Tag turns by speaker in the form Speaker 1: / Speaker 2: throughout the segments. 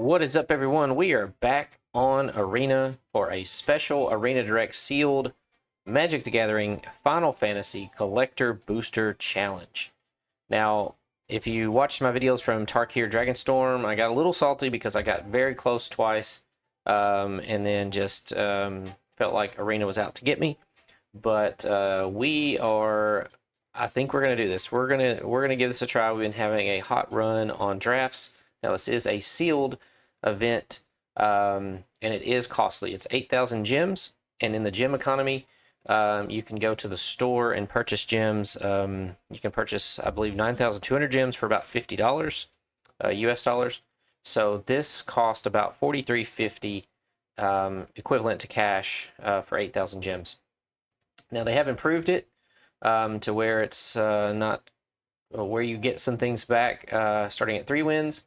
Speaker 1: What is up, everyone? We are back on Arena for a special Arena Direct sealed Magic the Gathering Final Fantasy Collector Booster Challenge. Now, if you watched my videos from Tarkir Dragonstorm, I got a little salty because I got very close twice, and then just felt like Arena was out to get me. But I think we're gonna do this. We're gonna give this a try. We've been having a hot run on drafts. Now, this is a sealed event, and it is costly. It's 8,000 gems, and in the gem economy, you can go to the store and purchase gems. You can purchase, I believe, 9,200 gems for about $50 US dollars. So this cost about $43.50 equivalent to cash for 8,000 gems. Now, they have improved it to where it's not where you get some things back starting at 3 wins.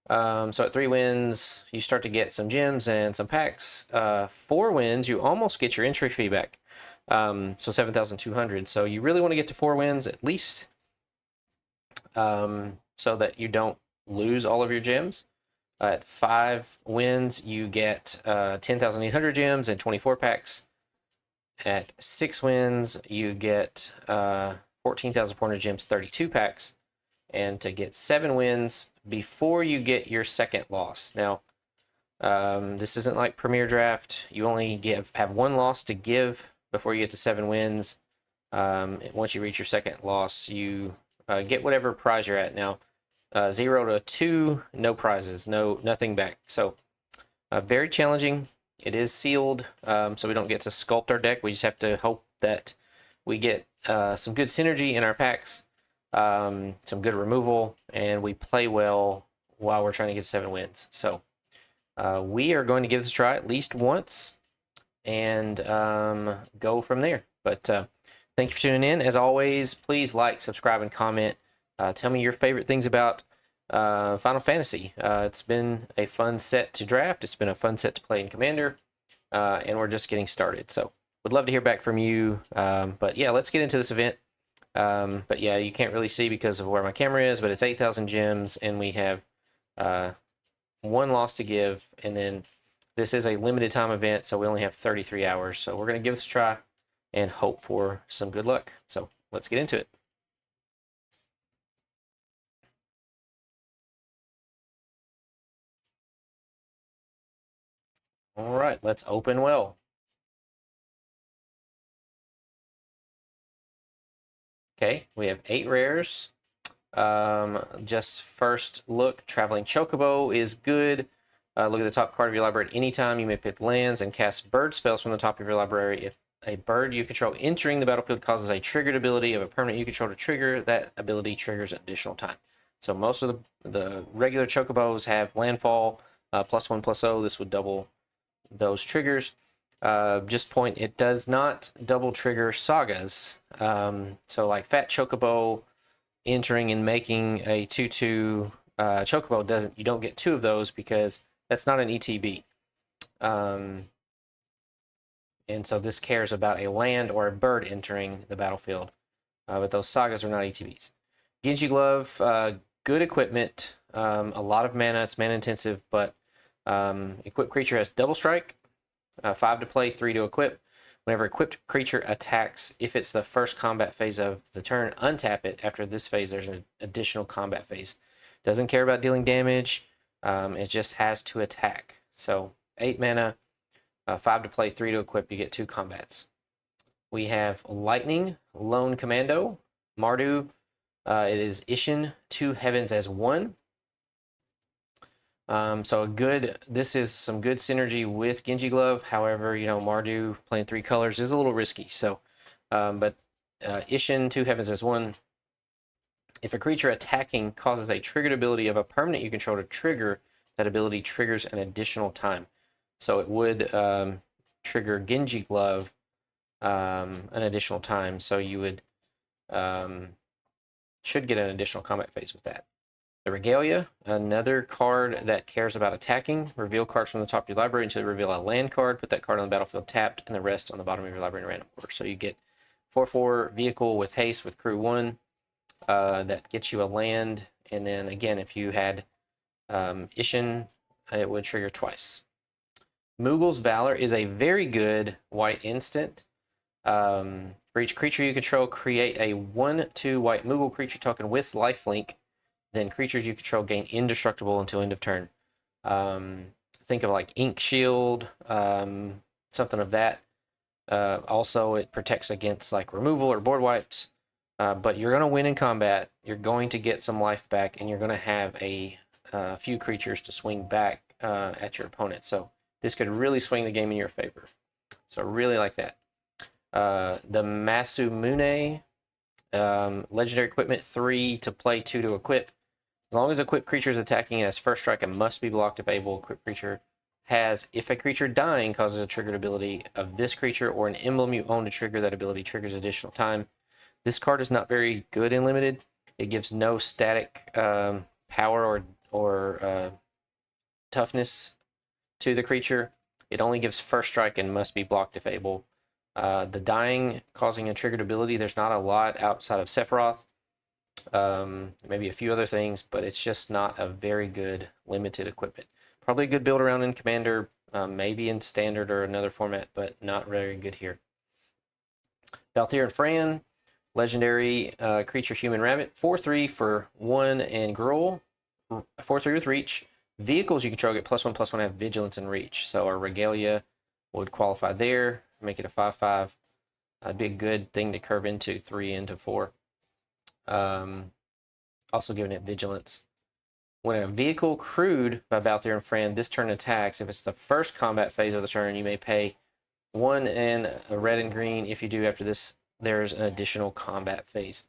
Speaker 1: So at 3 wins, you start to get some gems and some packs. 4 wins, you almost get your entry fee back. So 7,200. So you really want to get to 4 wins at least, so that you don't lose all of your gems. At 5 wins, you get 10,800 gems and 24 packs. At 6 wins, you get 14,400 gems, 32 packs. And to get 7 wins before you get your second loss. Now, this isn't like Premier Draft. You only have 1 loss to give before you get to 7 wins. Once you reach your second loss, you get whatever prize you're at. Now, 0 to 2, no prizes, nothing back. So, very challenging. It is sealed, so we don't get to sculpt our deck. We just have to hope that we get some good synergy in our packs. Some good removal, and we play well while we're trying to get 7 wins. So we are going to give this a try at least once and go from there. But thank you for tuning in. As always, please like, subscribe, and comment. Tell me your favorite things about Final Fantasy. It's been a fun set to draft. It's been a fun set to play in Commander, and we're just getting started. So would love to hear back from you. But yeah, let's get into this event. But yeah, you can't really see because of where my camera is, but it's 8,000 gems, and we have 1 loss to give, and then this is a limited time event, so we only have 33 hours. So we're going to give this a try and hope for some good luck. So let's get into it. All right, let's open well. Okay, we have 8 rares. Just first look, Traveling Chocobo is good. Look at the top card of your library at any time. You may pick lands and cast bird spells from the top of your library. If a bird you control entering the battlefield causes a triggered ability of a permanent you control to trigger, that ability triggers an additional time. So most of the regular Chocobos have landfall, +1/+0. This would double those triggers. Just point, it does not double trigger sagas. So like Fat Chocobo entering and making a 2/2 Chocobo you don't get 2 of those because that's not an ETB. And so this cares about a land or a bird entering the battlefield. But those sagas are not ETBs. Genji Glove, good equipment, a lot of mana, it's mana intensive, but equipped creature has double strike. 5 to play, 3 to equip. Whenever equipped creature attacks, if it's the first combat phase of the turn, untap it. After this phase, there's an additional combat phase. Doesn't care about dealing damage. It just has to attack. So 8 mana, 5 to play, 3 to equip. You get 2 combats. We have Lightning, Lone Commando, Mardu. It is Ishin, 2 heavens as 1. So this is some good synergy with Genji Glove. However, you know, Mardu playing 3 colors is a little risky. So, but Ishin, 2 heavens as 1. If a creature attacking causes a triggered ability of a permanent you control to trigger, that ability triggers an additional time. So it would trigger Genji Glove an additional time. So you would should get an additional combat phase with that. The Regalia, another card that cares about attacking. Reveal cards from the top of your library until you reveal a land card. Put that card on the battlefield tapped, and the rest on the bottom of your library in random order. So you get 4/4 vehicle with haste with crew 1. That gets you a land. And then again, if you had Ishin it would trigger twice. Moogle's Valor is a very good white instant. For each creature you control, create a 1/2 white Moogle creature token with lifelink. Then creatures you control gain indestructible until end of turn. Think of like Ink Shield, something of that. Also, it protects against like removal or board wipes. But you're going to win in combat. You're going to get some life back, and you're going to have a few creatures to swing back at your opponent. So this could really swing the game in your favor. So I really like that. The Masumune, legendary equipment, 3 to play, 2 to equip. As long as equipped creature is attacking it as first strike, it must be blocked if able. Equipped creature has, if a creature dying causes a triggered ability of this creature or an emblem you own to trigger that ability, triggers additional time. This card is not very good in limited. It gives no static power or toughness to the creature. It only gives first strike and must be blocked if able. The dying causing a triggered ability, there's not a lot outside of Sephiroth. Maybe a few other things, but it's just not a very good limited equipment. Probably a good build around in Commander, maybe in Standard or another format, but not very good here. Balthier and Fran, legendary creature human rabbit, 4/3 for 1 and Gruul, 4/3 with reach. Vehicles you control get +1/+1 have vigilance and reach. So our Regalia would qualify there, make it a 5/5. That'd be a good thing to curve into 3 into 4. Also giving it vigilance. When a vehicle crewed by Balthier and Fran this turn attacks, if it's the first combat phase of the turn, you may pay 1 and a red and green. If you do after this, there's an additional combat phase.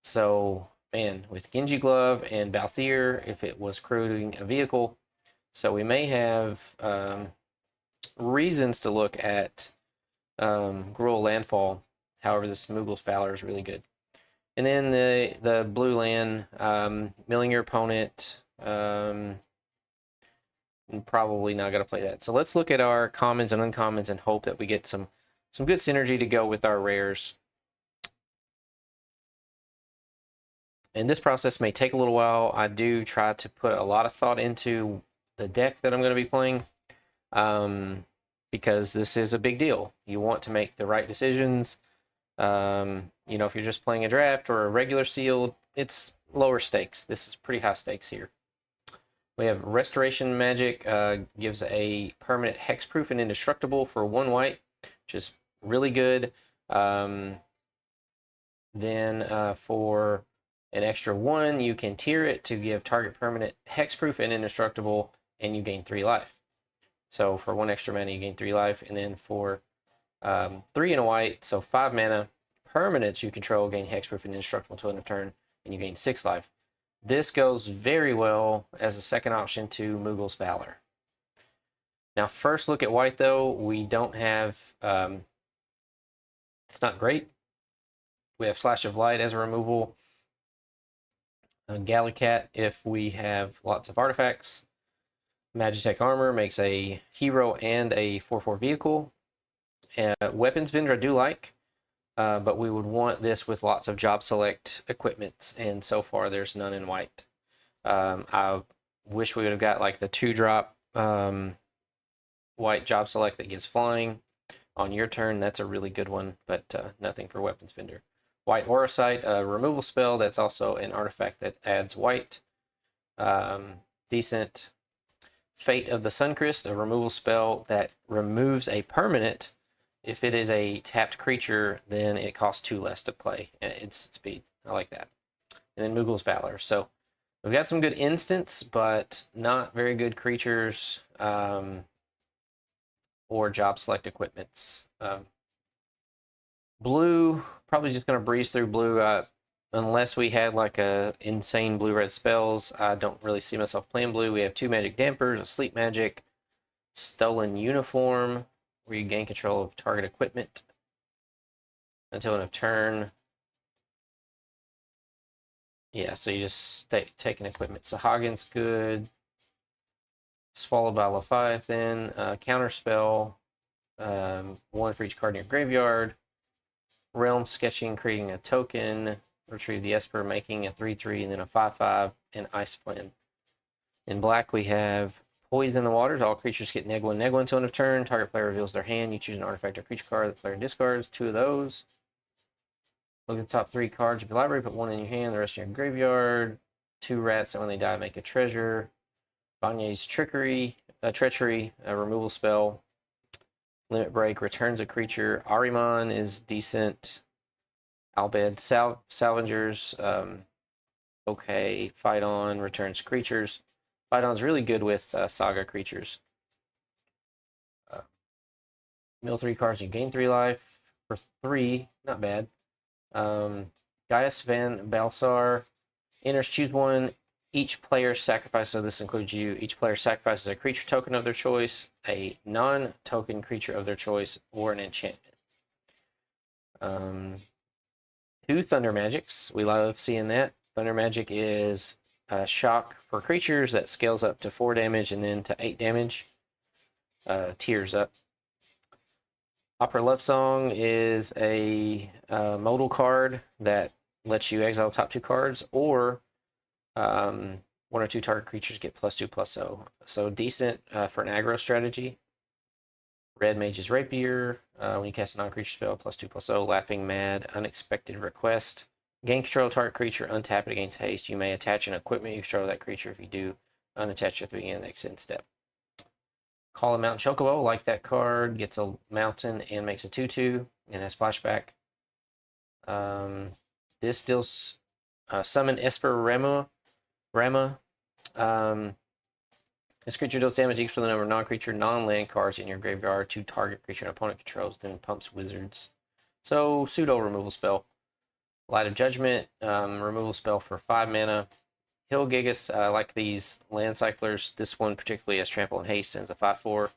Speaker 1: So, man, with Genji Glove and Balthier, if it was crewing a vehicle, so we may have reasons to look at Gruul Landfall. However, this Moogle's Valor is really good. And then the blue land, milling your opponent, probably not going to play that. So let's look at our commons and uncommons and hope that we get some good synergy to go with our rares. And this process may take a little while. I do try to put a lot of thought into the deck that I'm going to be playing, because this is a big deal. You want to make the right decisions. You know, if you're just playing a draft or a regular sealed, it's lower stakes. This is pretty high stakes here. We have Restoration Magic, gives a permanent hexproof and indestructible for 1 white, which is really good. Then for an extra 1, you can tier it to give target permanent hexproof and indestructible, and you gain 3 life. So for 1 extra mana, you gain 3 life, and then for 3 and a white, so 5 mana, permanents you control gain hexproof and indestructible until end of turn, and you gain 6 life. This goes very well as a second option to Moogle's Valor. Now, first look at white, though. We don't have... it's not great. We have Slash of Light as a removal. Gallicat if we have lots of artifacts. Magitech Armor makes a hero and a 4/4 vehicle. Weapons Vendor I do like, but we would want this with lots of job select equipment, and so far there's none in white. I wish we would have got like the 2-drop white job select that gives flying on your turn. That's a really good one, but nothing for Weapons Vendor. White Auracite, a removal spell that's also an artifact that adds white. Decent. Fate of the Suncrist, a removal spell that removes a permanent. If it is a tapped creature, then it costs 2 less to play. It's speed. I like that. And then Moogle's Valor. So we've got some good instants, but not very good creatures or job select equipments. Blue, probably just going to breeze through blue. Unless we had like a insane blue-red spells, I don't really see myself playing blue. We have 2 magic dampers, a sleep magic, stolen uniform, where you gain control of target equipment until end of turn. Yeah, so you just take an equipment. Sahagins good. Swallowed by Leviathan. Counter spell. 1 for each card in your graveyard. Realm sketching, creating a token. Retrieve the Esper, making a 3/3, and then a 5/5, and Ice Flame. In black, we have Poison in the waters. All creatures get -1/-1 until end of turn. Target player reveals their hand. You choose an artifact or creature card. The player discards 2 of those. Look at the top 3 cards of your library. Put 1 in your hand, the rest in your graveyard. 2 rats that when they die make a treasure. Vanye's Treachery, a removal spell. Limit Break returns a creature. Ahriman is decent. Albed Salvengers, okay. Fight On returns creatures. Fight On's really good with Saga creatures. Mill 3 cards, you gain 3 life for 3, not bad. Gaius Van Balsar enters, choose 1. Each player sacrifices, so this includes you, each player sacrifices a creature token of their choice, a non-token creature of their choice, or an enchantment. 2 Thunder Magics. We love seeing that. Thunder Magic is a shock for creatures that scales up to 4 damage and then to 8 damage. Tiers up. Opera Love Song is a modal card that lets you exile the top 2 cards, or 1 or 2 target creatures get +2/+0. So decent for an aggro strategy. Red Mage's Rapier. When you cast a non-creature spell, +2/+0. Laughing Mad. Unexpected Request. Gain control of target creature. Untap it against haste. You may attach an equipment you control that creature. If you do, unattach it at the beginning of the next end step. Call a Mountain Chocobo. Like that card. Gets a mountain and makes a 2/2 and has flashback. This deals summon Esper Rama. This creature deals damage equal to the number of non-creature, non-land cards in your graveyard to target creature an opponent controls, then pumps wizards. So, pseudo removal spell. Light of Judgment, removal spell for 5 mana. Hill Gigas, I like these land cyclers. This one particularly has trample and haste and is a 5/4.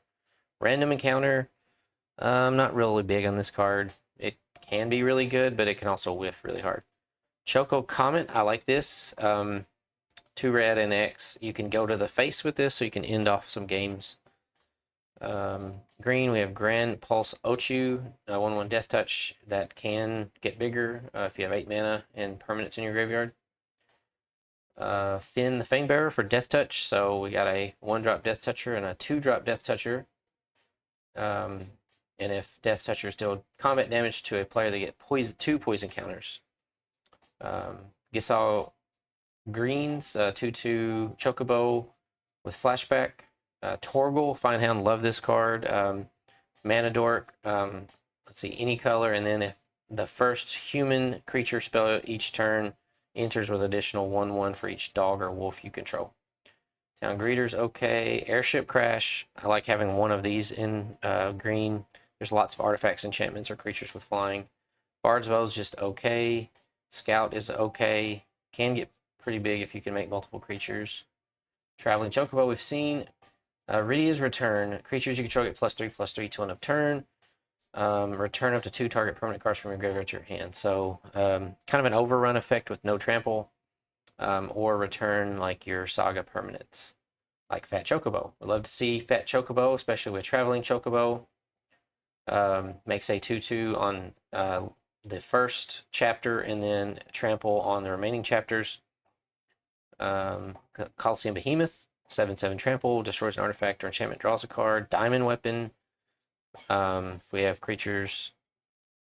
Speaker 1: Random Encounter, I'm not really big on this card. It can be really good, but it can also whiff really hard. Choco Comet, I like this. 2 red and X. You can go to the face with this, so you can end off some games. Green, we have Grand Pulse Ochu, 1/1 Death Touch that can get bigger if you have 8 mana and permanents in your graveyard. Finn the Fanebearer for Death Touch, so we got a 1-drop Death Toucher and a 2-drop Death Toucher. And if Death Touchers deal combat damage to a player, they get 2 poison counters. Gisal Greens, 2/2 Chocobo with flashback. Torgal, Finehound, love this card. Mana Dork, let's see, any color, and then if the first human creature spell each turn enters with additional 1/1 for each dog or wolf you control. Town Greeters, okay. Airship Crash, I like having one of these in green. There's lots of artifacts, enchantments, or creatures with flying. Bard's Bow is just okay. Scout is okay. Can get pretty big if you can make multiple creatures. Traveling Chocobo, we've seen. Rydia's Return. Creatures you control get +3/+3 till end of turn. Return up to 2 target permanent cards from your graveyard to your hand. So kind of an overrun effect with no trample. Or return like your Saga permanents, like Fat Chocobo. We'd love to see Fat Chocobo, especially with Traveling Chocobo. Makes a 2/2 on the first chapter and then trample on the remaining chapters. Coliseum Behemoth, 7/7 trample, destroys an artifact or enchantment, draws a card. Diamond Weapon, if we have creatures,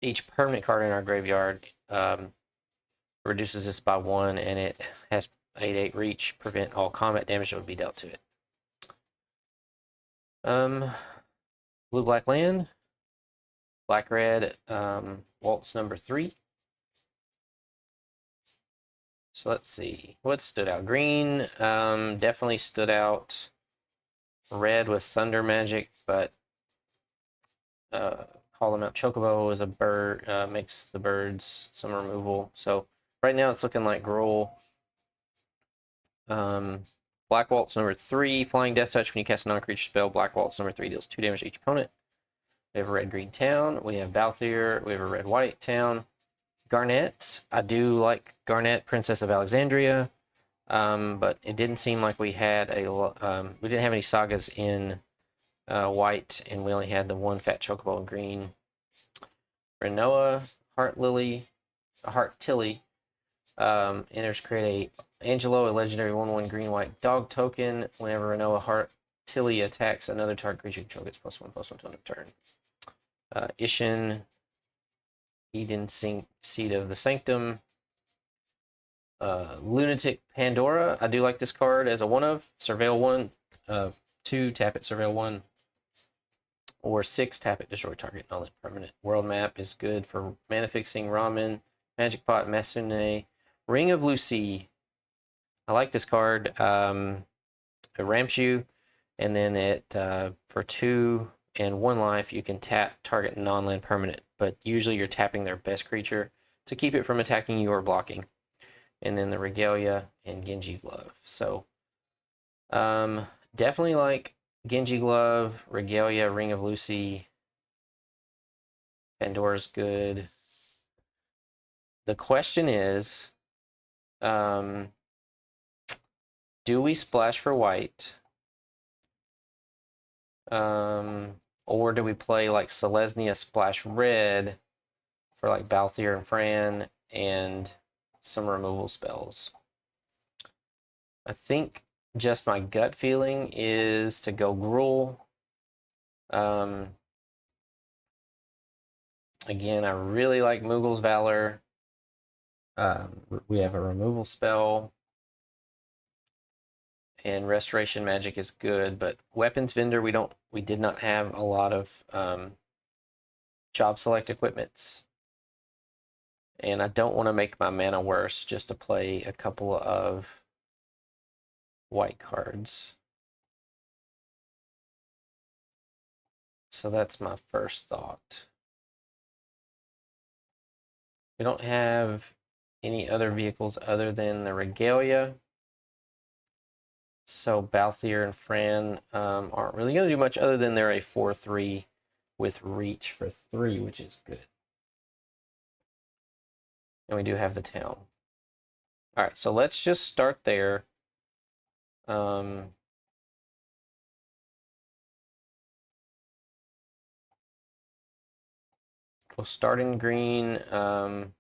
Speaker 1: each permanent card in our graveyard reduces this by 1, and it has 8/8 reach, prevent all combat damage that would be dealt to it. Blue-black land, black-red, waltz number 3. So let's see, what stood out? Green definitely stood out. Red with Thunder Magic, but call them out. Chocobo is a bird, makes the birds some removal. So right now it's looking like Gruul. Black Waltz number 3, Flying Death Touch. When you cast a non-creature spell, Black Waltz number 3 deals 2 damage to each opponent. We have a red-green town. We have Balthier. We have a red-white town. Garnet. I do like Garnet, Princess of Alexandria, but it didn't seem like we had we didn't have any sagas in white, and we only had the 1 Fat Chocobo in green. Renoa, Heart Tilly. Enters, create a Angelo, a legendary 1/1 green-white dog token. Whenever Renoa Heart until he attacks another target creature you control gets +1/+1 to end of turn. Ishin, Eden Seed of the Sanctum. Lunatic Pandora. I do like this card as a 1/of. Surveil 1. 2, tap it, Surveil 1. Or 6, tap it, destroy target, non-land permanent. World Map is good for mana fixing. Ramen, Magic Pot, Masune. Ring of Lucy. I like this card. It ramps you, and then it for 2 and 1 life, you can tap target non-land permanent, but usually you're tapping their best creature to keep it from attacking you or blocking. And then the Regalia and Genji Glove. So definitely like Genji Glove, Regalia, Ring of Lucy. Pandora's good. The question is, do we splash for white? Or do we play like Selesnya splash red for like Balthier and Fran and some removal spells? I think just my gut feeling is to go Gruul. Again, I really like Mughul's Valor. We have a removal spell. And Restoration Magic is good, but Weapons Vendor, we did not have a lot of job select equipments. And I don't want to make my mana worse just to play a couple of white cards. So that's my first thought. We don't have any other vehicles other than the Regalia. So Balthier and Fran aren't really going to do much other than they're a 4/3 with reach for 3, which is good. And we do have the town. All right, so let's just start there. We'll start in green, and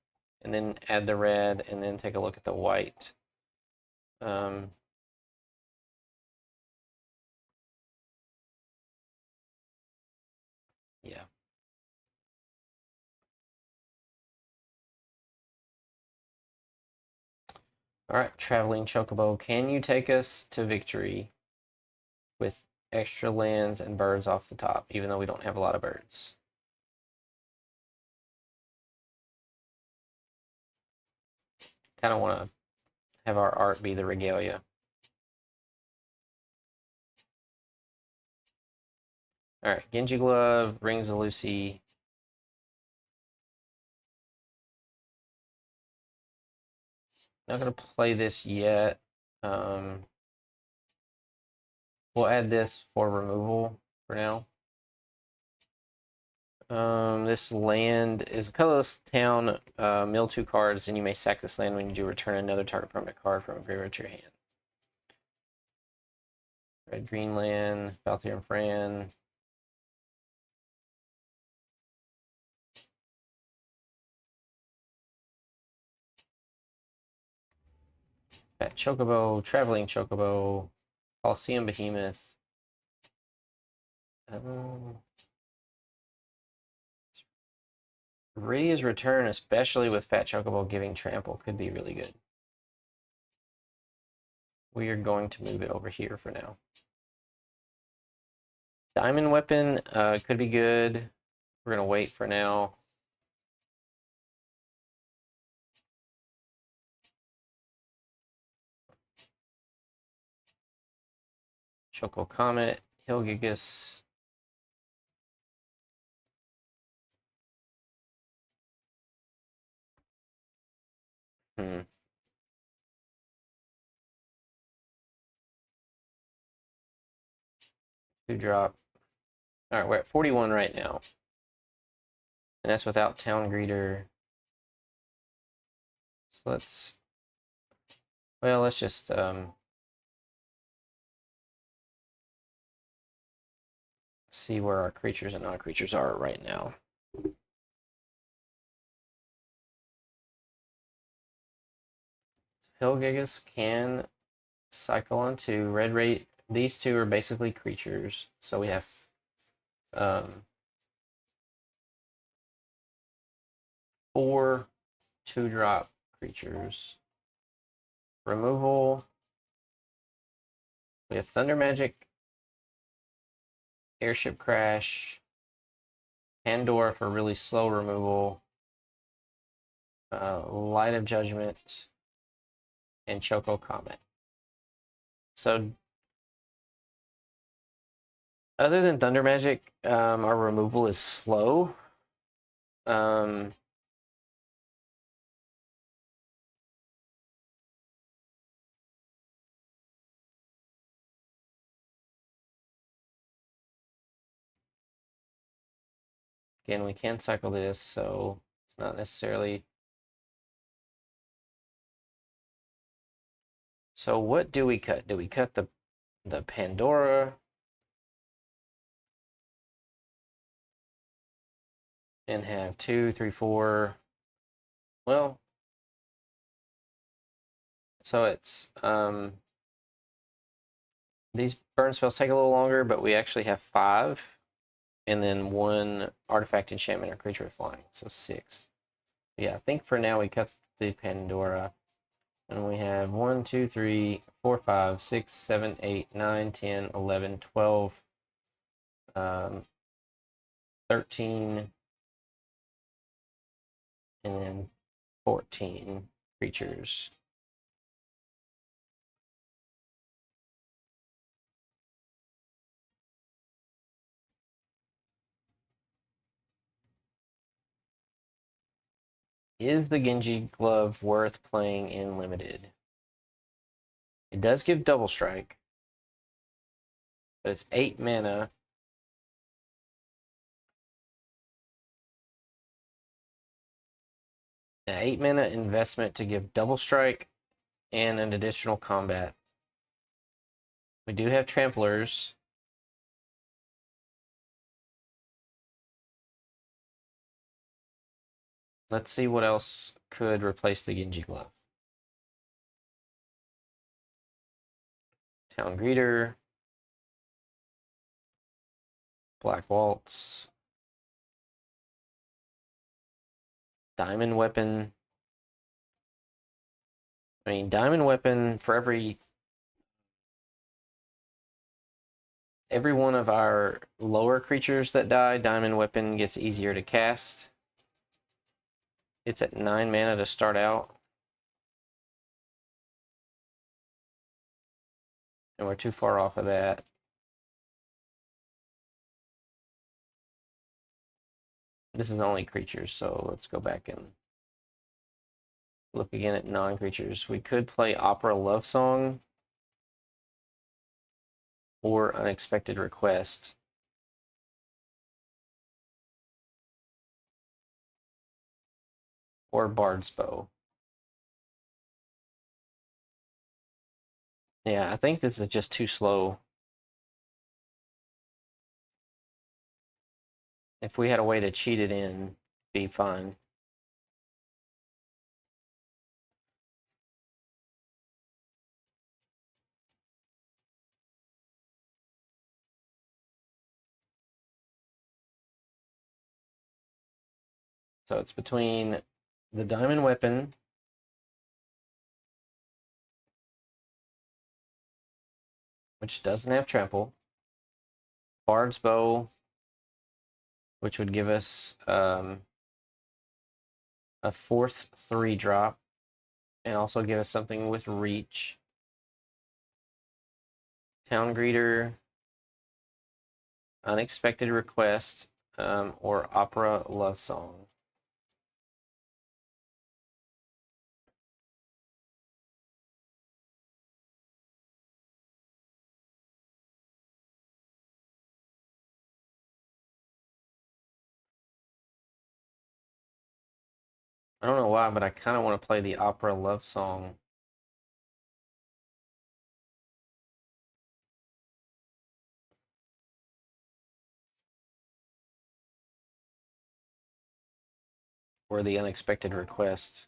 Speaker 1: then add the red, and then take a look at the white. Yeah. All right, Traveling Chocobo, can you take us to victory with extra lands and birds off the top, even though we don't have a lot of birds? Kind of want to have our art be the Regalia. All right, Genji Glove, Rings of Lucy. Not going to play this yet. We'll add this for removal for now. This land is a colorless town. Mill 2 cards, and you may sack this land when you do return another target permanent card from a graveyard to your hand. Red green land, Balthier and Fran. Fat Chocobo, Traveling Chocobo, Coliseum Behemoth. Viridia's Return, especially with Fat Chocobo giving trample, could be really good. We are going to move it over here for now. Diamond Weapon could be good. We're going to wait for now. Choco Comet, Hilgigus. Hmm. 2-drop. All right, we're at 41 right now. And that's without Town Greeter. So let's just see where our creatures and non-creatures are right now. Hilgigus can cycle on 2. Red these two are basically creatures. So we have 4 2-drop creatures. Removal. We have Thunder Magic, Airship Crash, Pandora for really slow removal, Light of Judgment, and Choco Comet. So, other than Thunder Magic, our removal is slow. Again, we can cycle this, so it's not necessarily. So what do we cut? Do we cut the Pandora? And have 2, 3, 4. Well, so it's these burn spells take a little longer, but we actually have 5, and then 1 artifact, enchantment, or creature with flying, so 6. Yeah, I think for now we cut the Pandora, and we have 1, 2, 3, 4, 5, 6, 7, 8, 9, 10, 11, 12, 13, and then 14 creatures. Is the Genji Glove worth playing in Limited? It does give double strike, but it's 8 mana. An 8 mana investment to give double strike and an additional combat. We do have Tramplers. Let's see what else could replace the Genji Glove. Town Greeter, Black Waltz, Diamond Weapon. I mean, Diamond Weapon, for every one of our lower creatures that die, Diamond Weapon gets easier to cast. It's at 9 mana to start out. And we're too far off of that. This is only creatures, so let's go back and look again at non-creatures. We could play Opera Love Song or Unexpected Request. Or Bard's Bow. Yeah, I think this is just too slow. If we had a way to cheat it in, it'd be fine. So it's between the Diamond Weapon, which doesn't have trample, Bard's Bow, which would give us a 4th 3-drop, and also give us something with reach. Town Greeter, Unexpected Request, or Opera Love Song. I don't know why, but I kind of want to play the Opera Love Song. Or the Unexpected Request.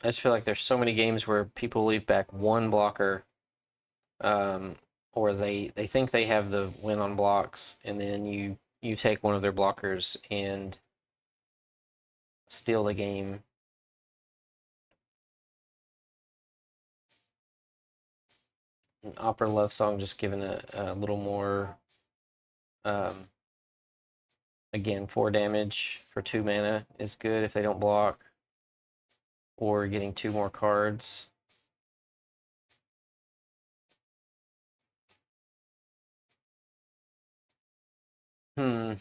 Speaker 1: I just feel like there's so many games where people leave back one blocker, or they think they have the win on blocks, and then you take one of their blockers and steal the game. An opera love song just giving a little more, um, again, 4 damage for 2 mana is good if they don't block, or getting 2 more cards. Hmm.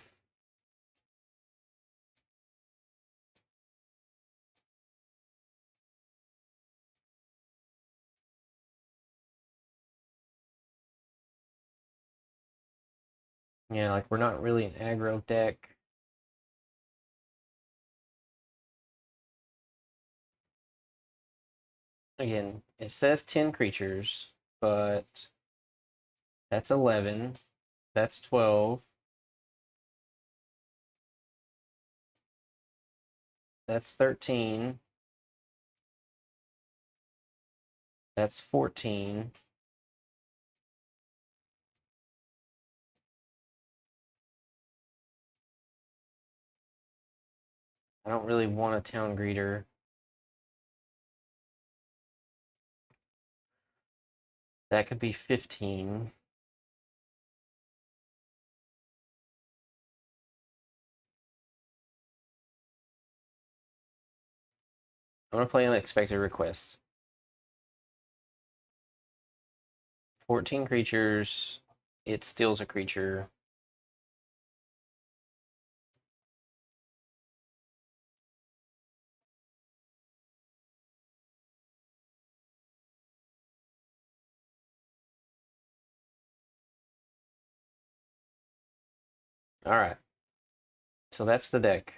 Speaker 1: Yeah, like we're not really an aggro deck. Again, it says 10 creatures, but that's 11. That's 12. That's 13. That's 14. I don't really want a town greeter. That could be 15. I'm going to play Unexpected Request. 14 creatures. It steals a creature. All right. So that's the deck.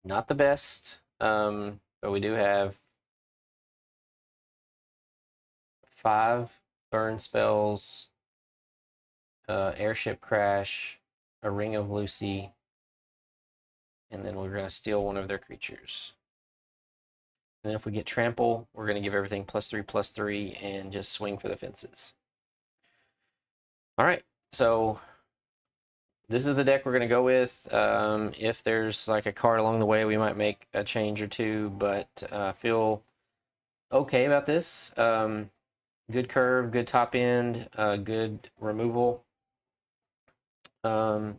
Speaker 1: Not the best, but we do have 5 burn spells, airship crash, a ring of Lucy, and then we're going to steal one of their creatures. And then if we get trample, we're going to give everything +3/+3 and just swing for the fences. All right, so this is the deck we're going to go with. If there's like a card along the way, we might make a change or two, but feel okay about this. Good curve, good top end, good removal. So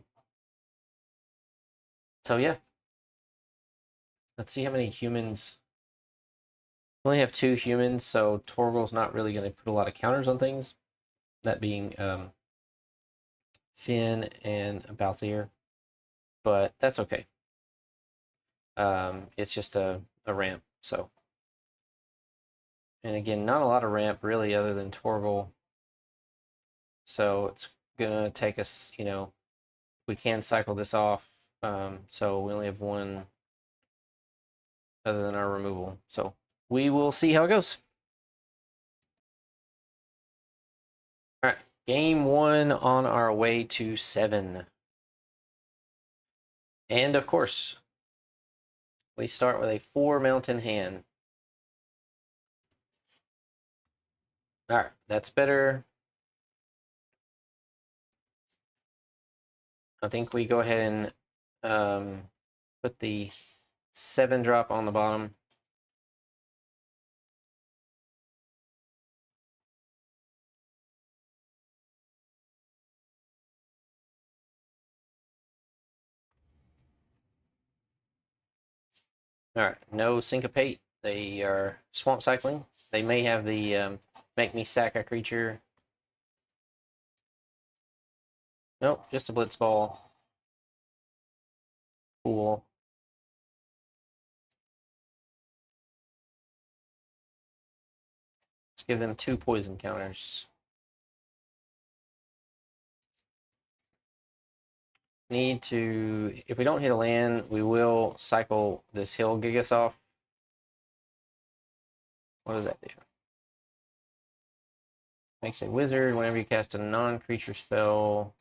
Speaker 1: yeah, let's see how many humans. We only have 2 humans, so Torgal's not really going to put a lot of counters on things. That being Finn and Balthier, but that's okay. It's just a ramp, so. And again, not a lot of ramp really other than Torgal. So it's gonna take us, we can cycle this off. So we only have 1 other than our removal. So we will see how it goes. All right, game 1 on our way to 7. And of course, we start with a 4 mountain hand. All right, that's better. I think we go ahead and put the 7 drop on the bottom. All right, no syncopate. They are swamp cycling. They may have the make me sack a creature. Nope, just a blitz ball. Cool. Let's give them 2 poison counters. Need to, if we don't hit a land, we will cycle this hill Gigas off. What does that do? Makes a wizard whenever you cast a non-creature spell.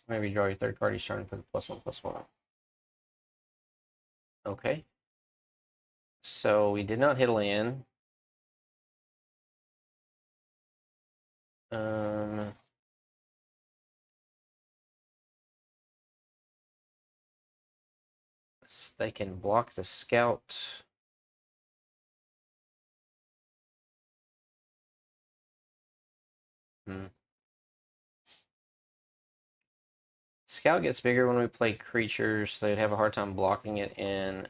Speaker 1: Whenever you draw your 3rd card each turn, put a +1/+1. Okay. So we did not hit a land. Um, they can block the scout. Hmm. Scout gets bigger when we play creatures, so they'd have a hard time blocking it in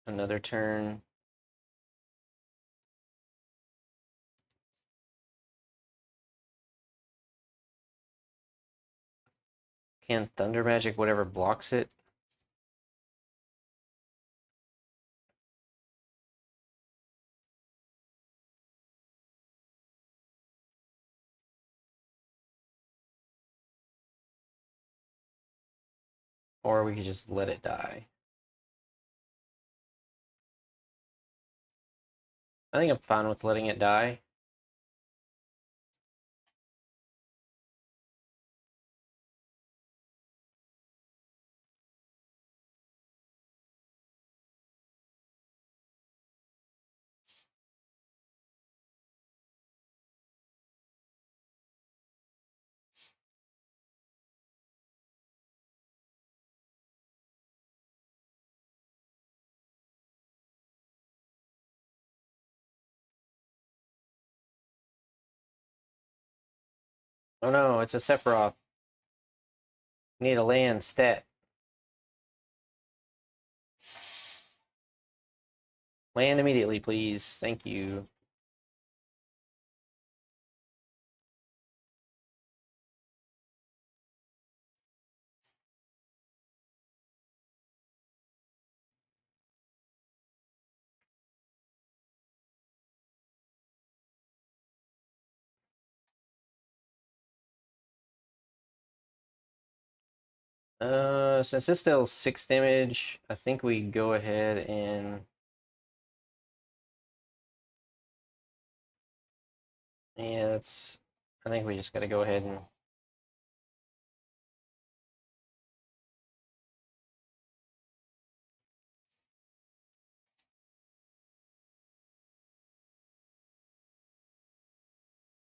Speaker 1: another turn. Can Thunder Magic whatever blocks it? Or we could just let it die. I think I'm fine with letting it die. Oh no, it's a Sephiroth. Need a land stat. Land immediately, please. Thank you. Since this still 6 damage, I think we go ahead and yeah, that's. I think we just got to go ahead and.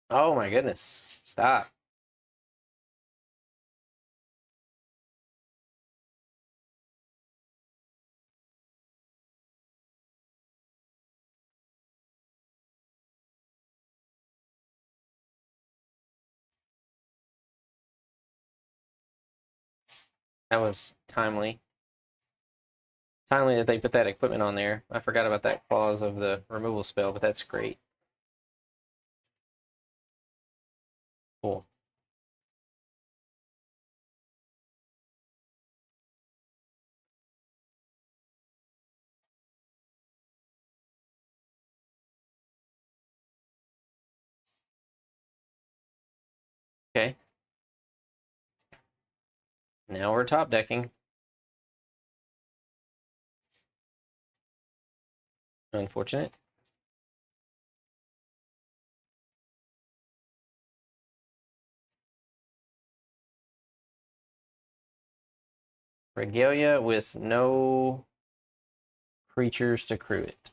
Speaker 1: Oh my goodness! Stop. That was timely. Timely that they put that equipment on there. I forgot about that clause of the removal spell, but that's great. Cool. Okay. Now we're top decking. Unfortunate. Regalia with no creatures to crew it.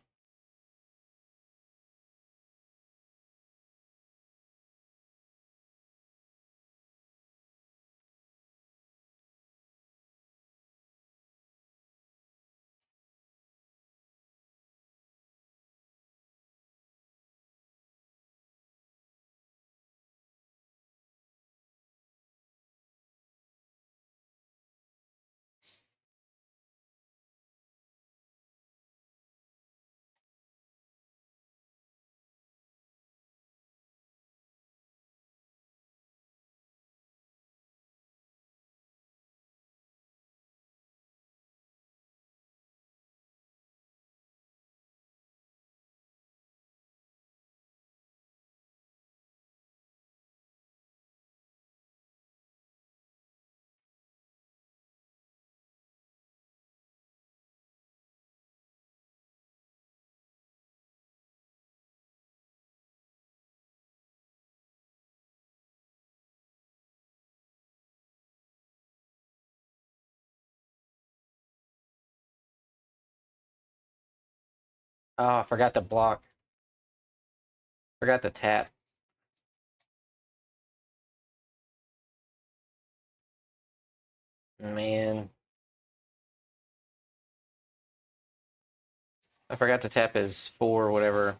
Speaker 1: Oh, I forgot to block. Forgot to tap. Man. I forgot to tap his 4 or whatever.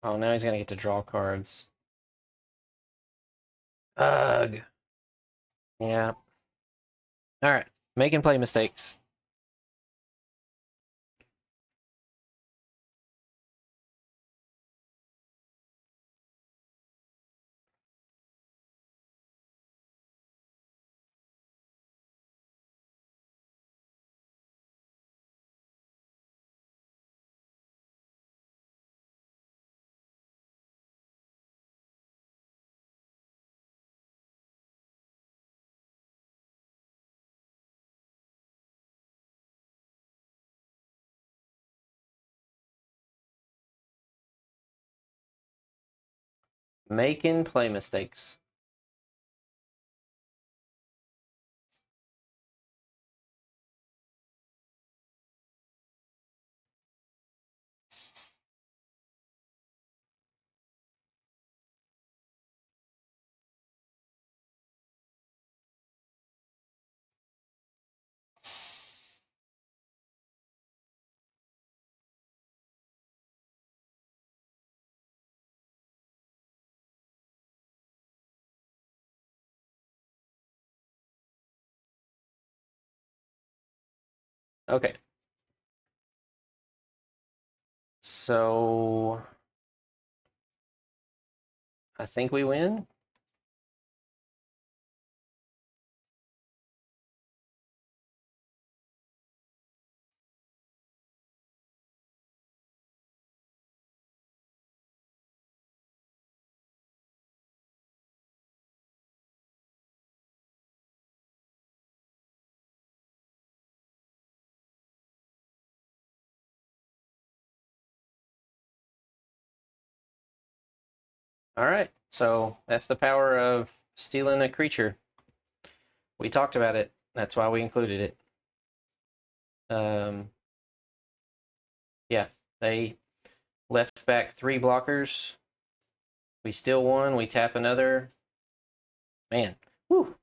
Speaker 1: Oh, now he's gonna get to draw cards. Ugh. Yeah. All right. Make and play mistakes. Make and play mistakes. Okay. So I think we win. All right. So that's the power of stealing a creature. We talked about it. That's why we included it. Yeah, they left back 3 blockers. We still won. We tap another. Man, whew.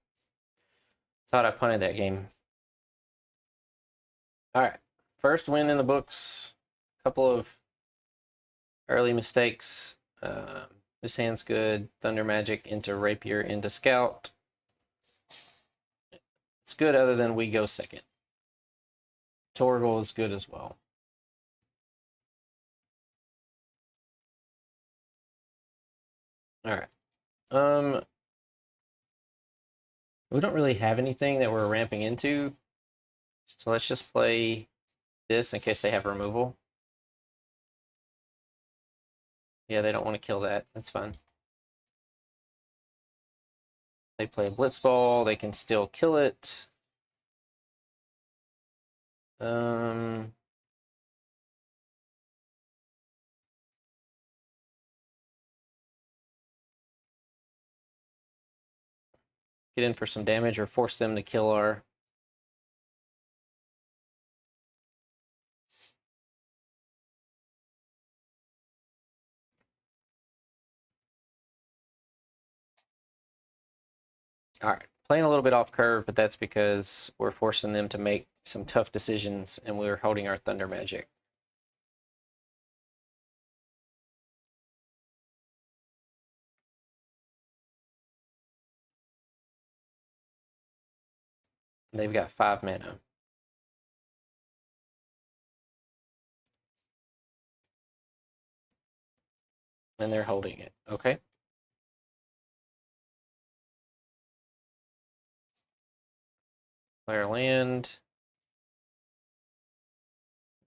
Speaker 1: Thought I punted that game. All right. First win in the books. Couple of early mistakes. This hand's good. Thunder Magic into Rapier into Scout. It's good other than we go second. Torgal is good as well. All right. We don't really have anything that we're ramping into. So let's just play this in case they have removal. Yeah, they don't want to kill that. That's fine. They play a Blitzball. They can still kill it. Get in for some damage or force them to kill our... All right. Playing a little bit off curve, but that's because we're forcing them to make some tough decisions and we're holding our Thunder Magic. They've got 5 mana. And they're holding it. Okay. Player land.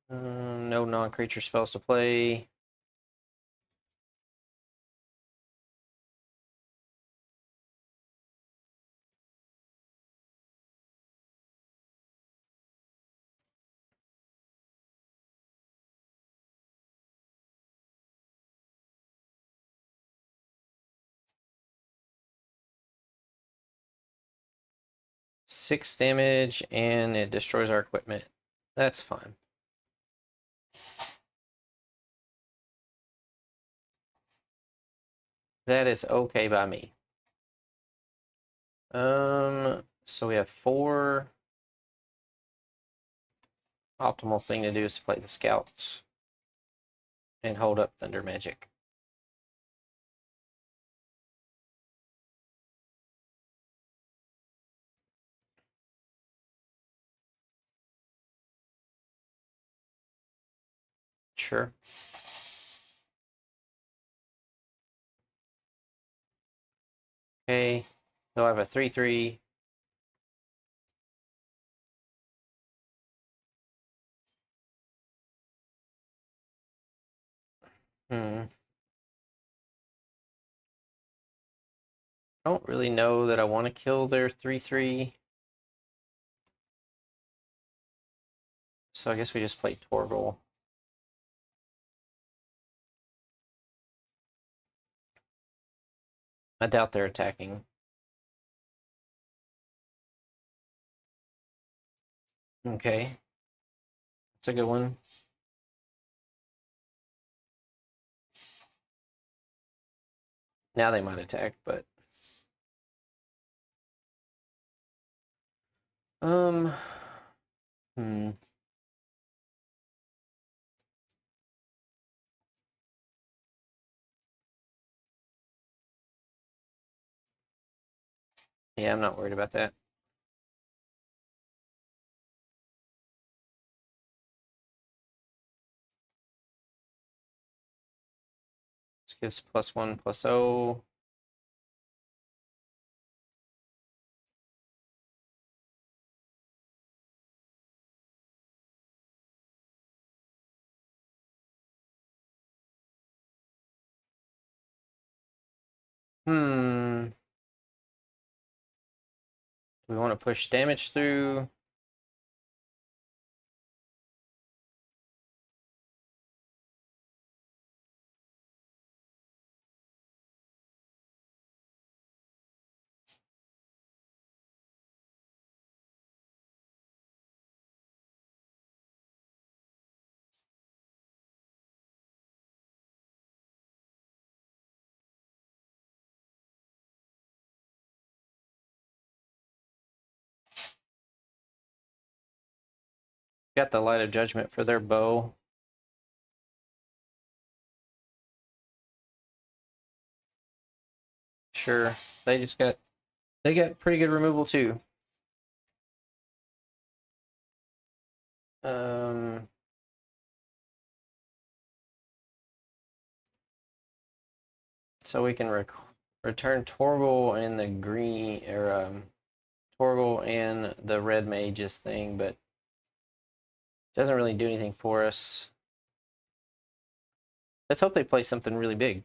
Speaker 1: No non-creature spells to play. 6 damage, and it destroys our equipment. That's fine. That is okay by me. So we have 4. Optimal thing to do is to play the scouts and hold up Thunder Magic. Sure. Okay. So I have a 3/3. I don't really know that I want to kill their 3/3. So I guess we just play Torgal. I doubt they're attacking. Okay. That's a good one. Now they might attack, but um hmm. Yeah, I'm not worried about that. This gives +1/+0. Do we want to push damage through? Got the Light of Judgment for their bow. Sure. They got pretty good removal too. So we can return Torgal and the green, or Torgal and the red mages thing, but doesn't really do anything for us. Let's hope they play something really big.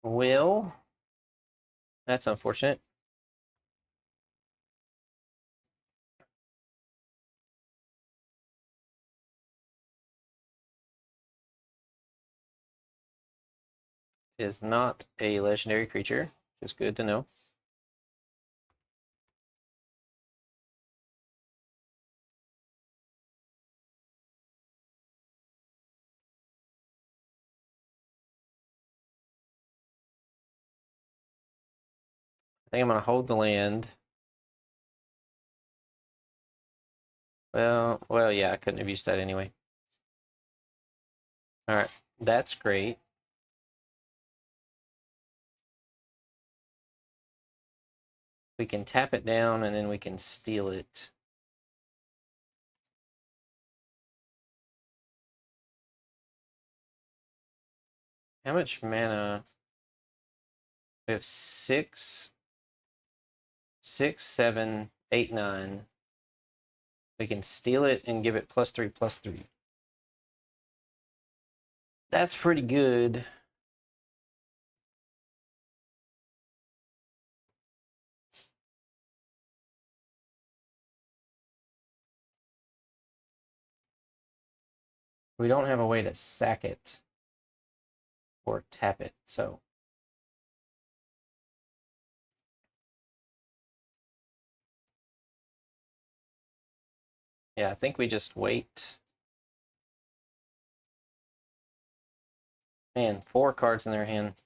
Speaker 1: Well, that's unfortunate. It is not a legendary creature. Just good to know. I think I'm gonna hold the land. Well, yeah, I couldn't have used that anyway. All right, that's great. We can tap it down and then we can steal it. How much mana? We have 6. 6, 7, 8, 9. We can steal it and give it +3/+3. That's pretty good. We don't have a way to sack it or tap it, so. Yeah, I think we just wait. Man, 4 cards in their hand.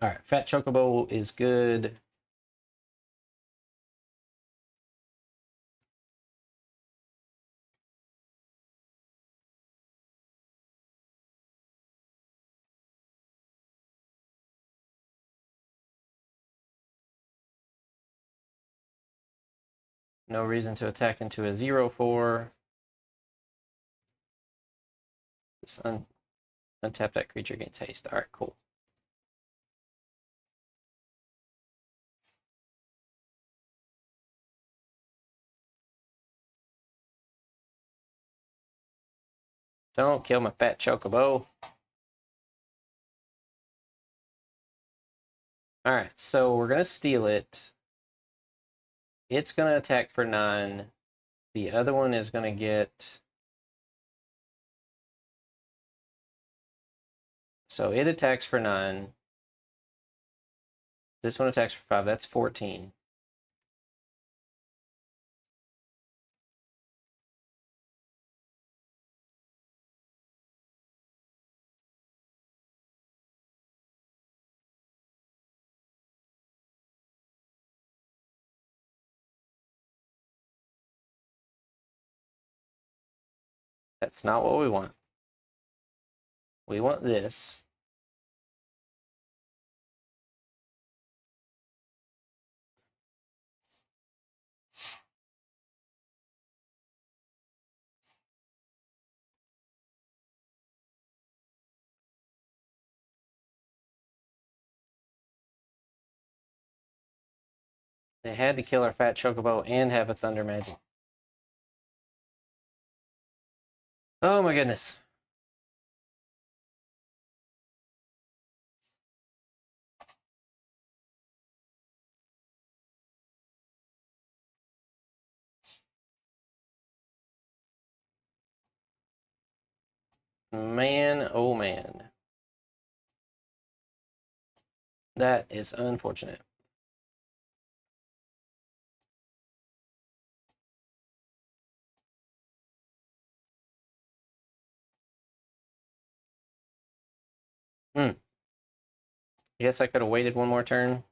Speaker 1: All right, Fat Chocobo is good. No reason to attack into a 0/4. Just untap that creature, gains haste. All right, cool. Don't kill my Fat Chocobo. All right, so we're gonna steal it. It's gonna attack for 9. The other one is gonna get. So it attacks for 9. This one attacks for 5. That's 14. That's not what we want. We want this. They had to kill our Fat Chocobo and have a Thunder Magic. Oh my goodness. Man, oh man. That is unfortunate. I guess I could have waited one more turn.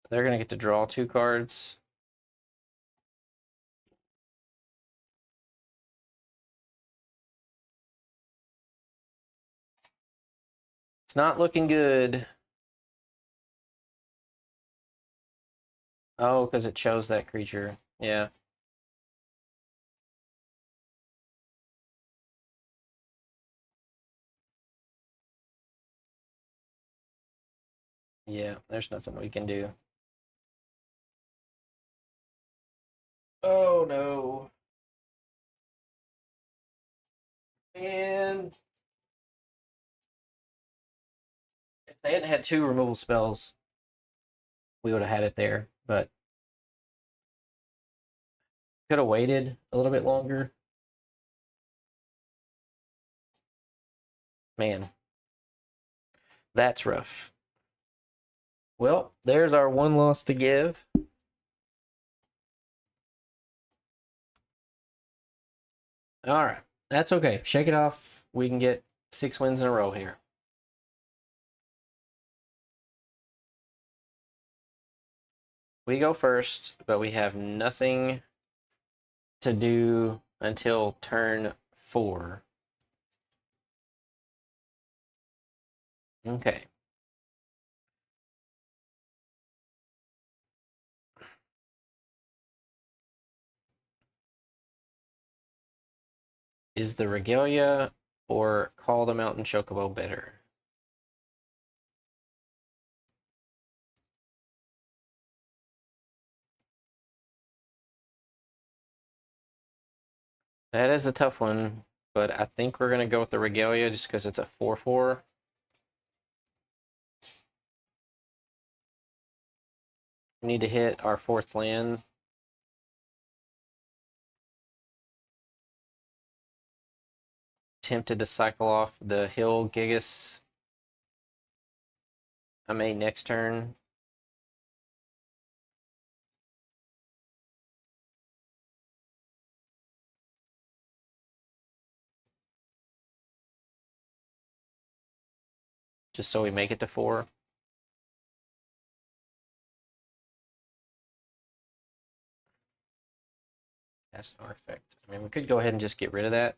Speaker 1: They're going to get to draw 2 cards. It's not looking good. Oh, because it chose that creature. Yeah. Yeah, there's nothing we can do. Oh no. Man. If they hadn't had 2 removal spells, we would have had it there, but could have waited a little bit longer. Man, that's rough. Well, there's our 1 loss to give. All right, that's okay. Shake it off. We can get 6 wins in a row here. We go first, but we have nothing to do until turn 4. Okay. Is the Regalia or Call the Mountain Chocobo better? That is a tough one, but I think we're going to go with the Regalia just because it's a 4/4. We need to hit our 4th land. Tempted to cycle off the Hill Gigas. I may next turn. Just so we make it to 4. That's our effect. I mean, we could go ahead and just get rid of that.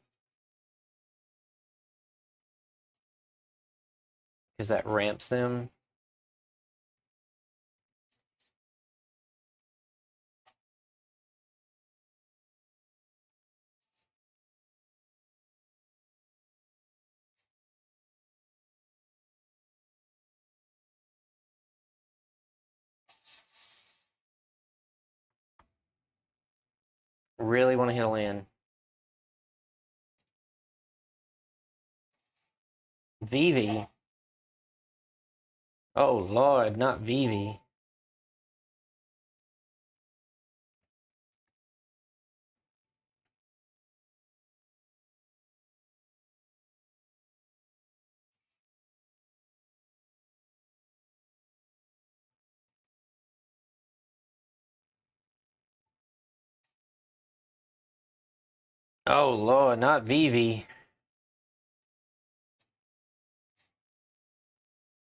Speaker 1: Because that ramps them. Really want to hit a land. Vivi. Oh, Lord, not Vivi. Oh, Lord, not Vivi.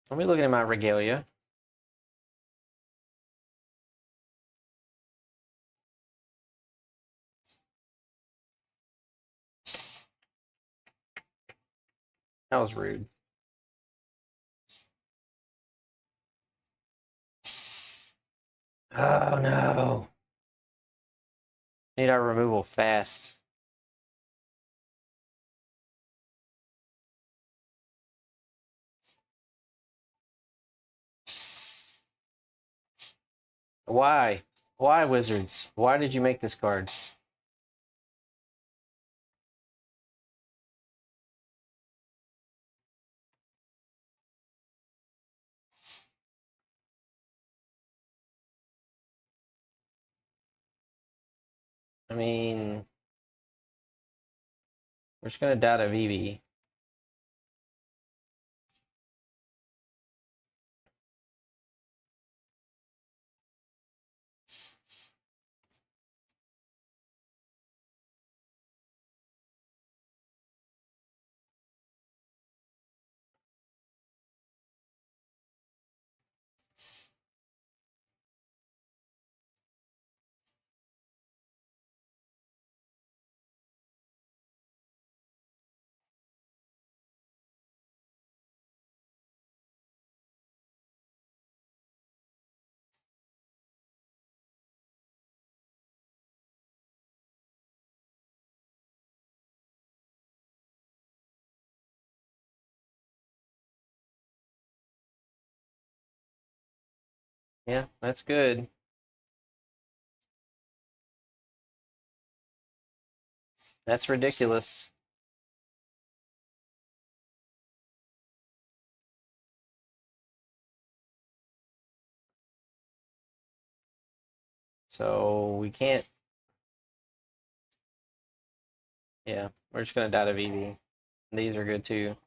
Speaker 1: Let me look at my Regalia. That was rude. Oh, no. Need our removal fast. Why? Why, Wizards? Why did you make this card? I mean, we're just going to die to Vivi. Yeah, that's good. That's ridiculous. So we can't. Yeah, we're just going to die to Vivi. These are good too.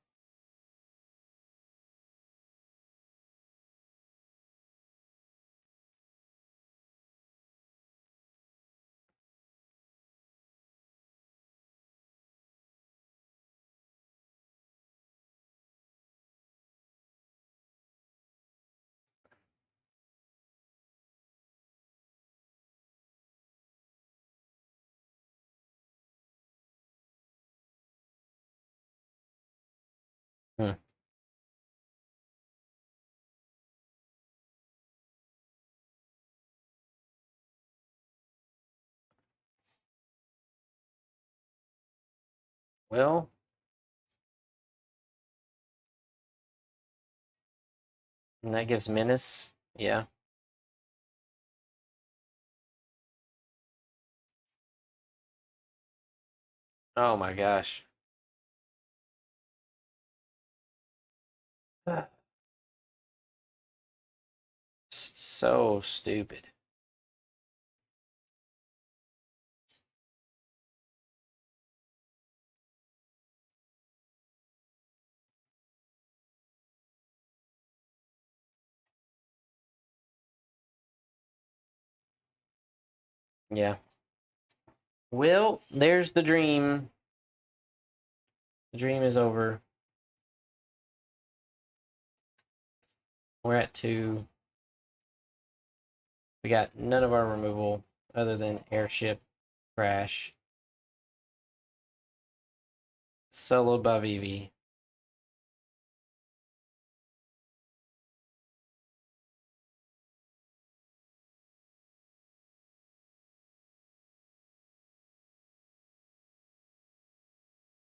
Speaker 1: Well, and that gives menace. Yeah. Oh my gosh. So stupid. Yeah. Well, there's the dream. The dream is over. We're at 2. We got none of our removal other than airship crash. Soloed by Vivi.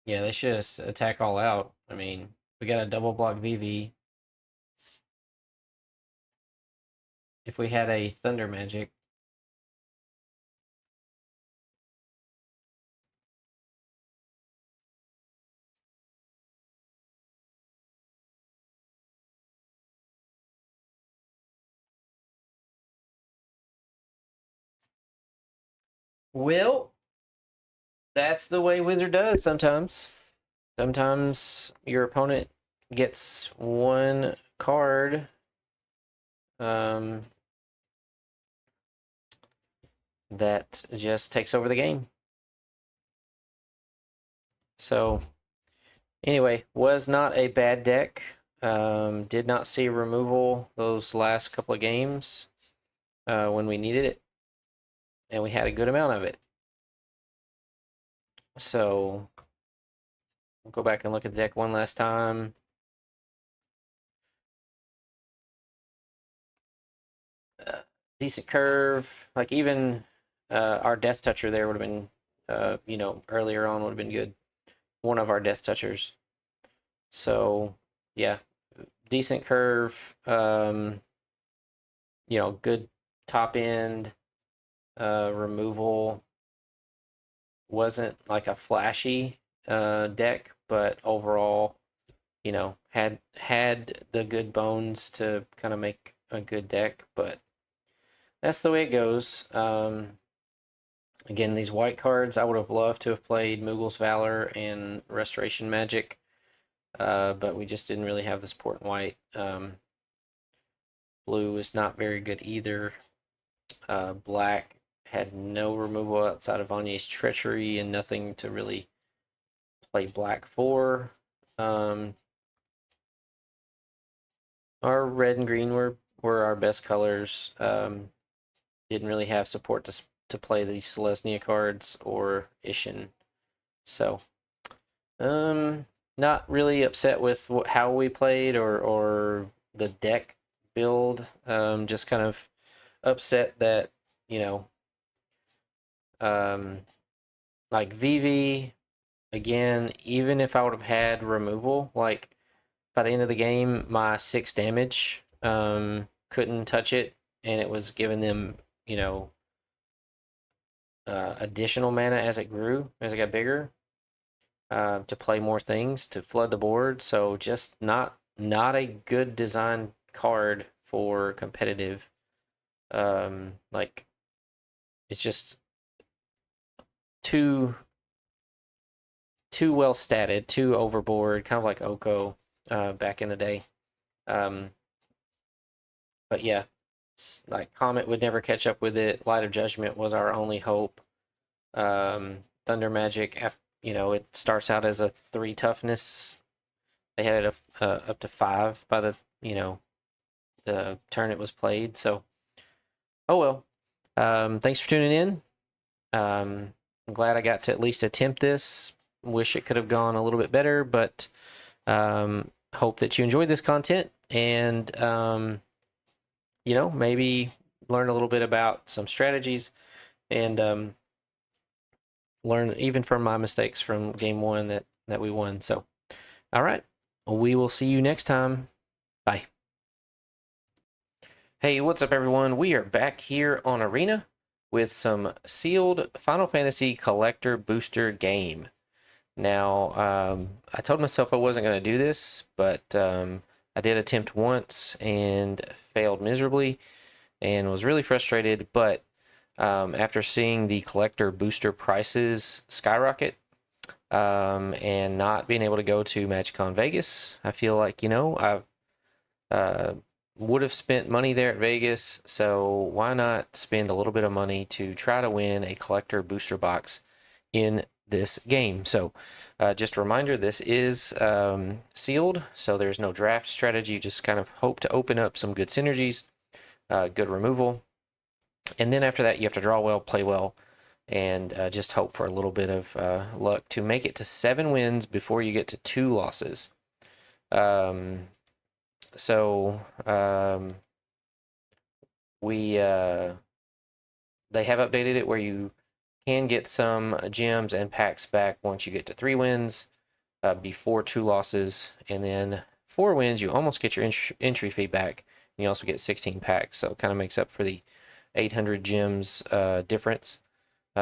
Speaker 1: Yeah, they should attack all out. I mean, we got a double block Vivi. If we had a Thunder Magic, well, that's the way Wizard does sometimes. Sometimes your opponent gets one card that just takes over the game. So, anyway, was not a bad deck. Did not see removal those last couple of games when we needed it, and we had a good amount of it. So, we'll go back and look at the deck one last time. Decent curve. Like, even our Death Toucher there would have been, earlier on would have been good. One of our Death Touchers. So, yeah, decent curve. Good top end removal. Wasn't like a flashy deck, but overall, had the good bones to kind of make a good deck. But that's the way it goes. Again, these white cards, I would have loved to have played Mughals Valor and Restoration Magic, but we just didn't really have the support in white. Blue is not very good either. Black had no removal outside of Vanye's Treachery and nothing to really play black for. Our red and green were our best colors. Didn't really have support to play the Selesnya cards or Ishin. So, not really upset with how we played or the deck build. Just kind of upset that, like Vivi, again, even if I would have had removal, like by the end of the game, my 6 damage couldn't touch it, and it was giving them, additional mana as it grew, as it got bigger, to play more things, to flood the board. So just not a good design card for competitive. Like, it's just too well statted, too overboard, kind of like Oko back in the day. But yeah, like Comet would never catch up with it. Light of Judgment was our only hope. Thunder Magic, it starts out as a 3 toughness. They had it up to 5 by the turn it was played. So, oh well. Thanks for tuning in. I'm glad I got to at least attempt this. Wish it could have gone a little bit better, but hope that you enjoyed this content and maybe learn a little bit about some strategies and learn even from my mistakes from game 1 that that we won. So, all right, we will see you next time. Bye. Hey, what's up, everyone? We are back here on Arena with some sealed Final Fantasy Collector Booster game. Now, I told myself I wasn't going to do this, but I did attempt once and failed miserably and was really frustrated. But after seeing the collector booster prices skyrocket and not being able to go to MagicCon Vegas, I feel like, I've would have spent money there at Vegas, so why not spend a little bit of money to try to win a collector booster box in this game? So just a reminder, this is sealed, so there's no draft strategy. You just kind of hope to open up some good synergies, good removal, and then after that you have to draw well, play well, and just hope for a little bit of luck to make it to 7 wins before you get to 2 losses. They have updated it where you can get some gems and packs back once you get to 3 wins before 2 losses, and then 4 wins you almost get your entry fee back, and you also get 16 packs, so it kind of makes up for the 800 gems difference.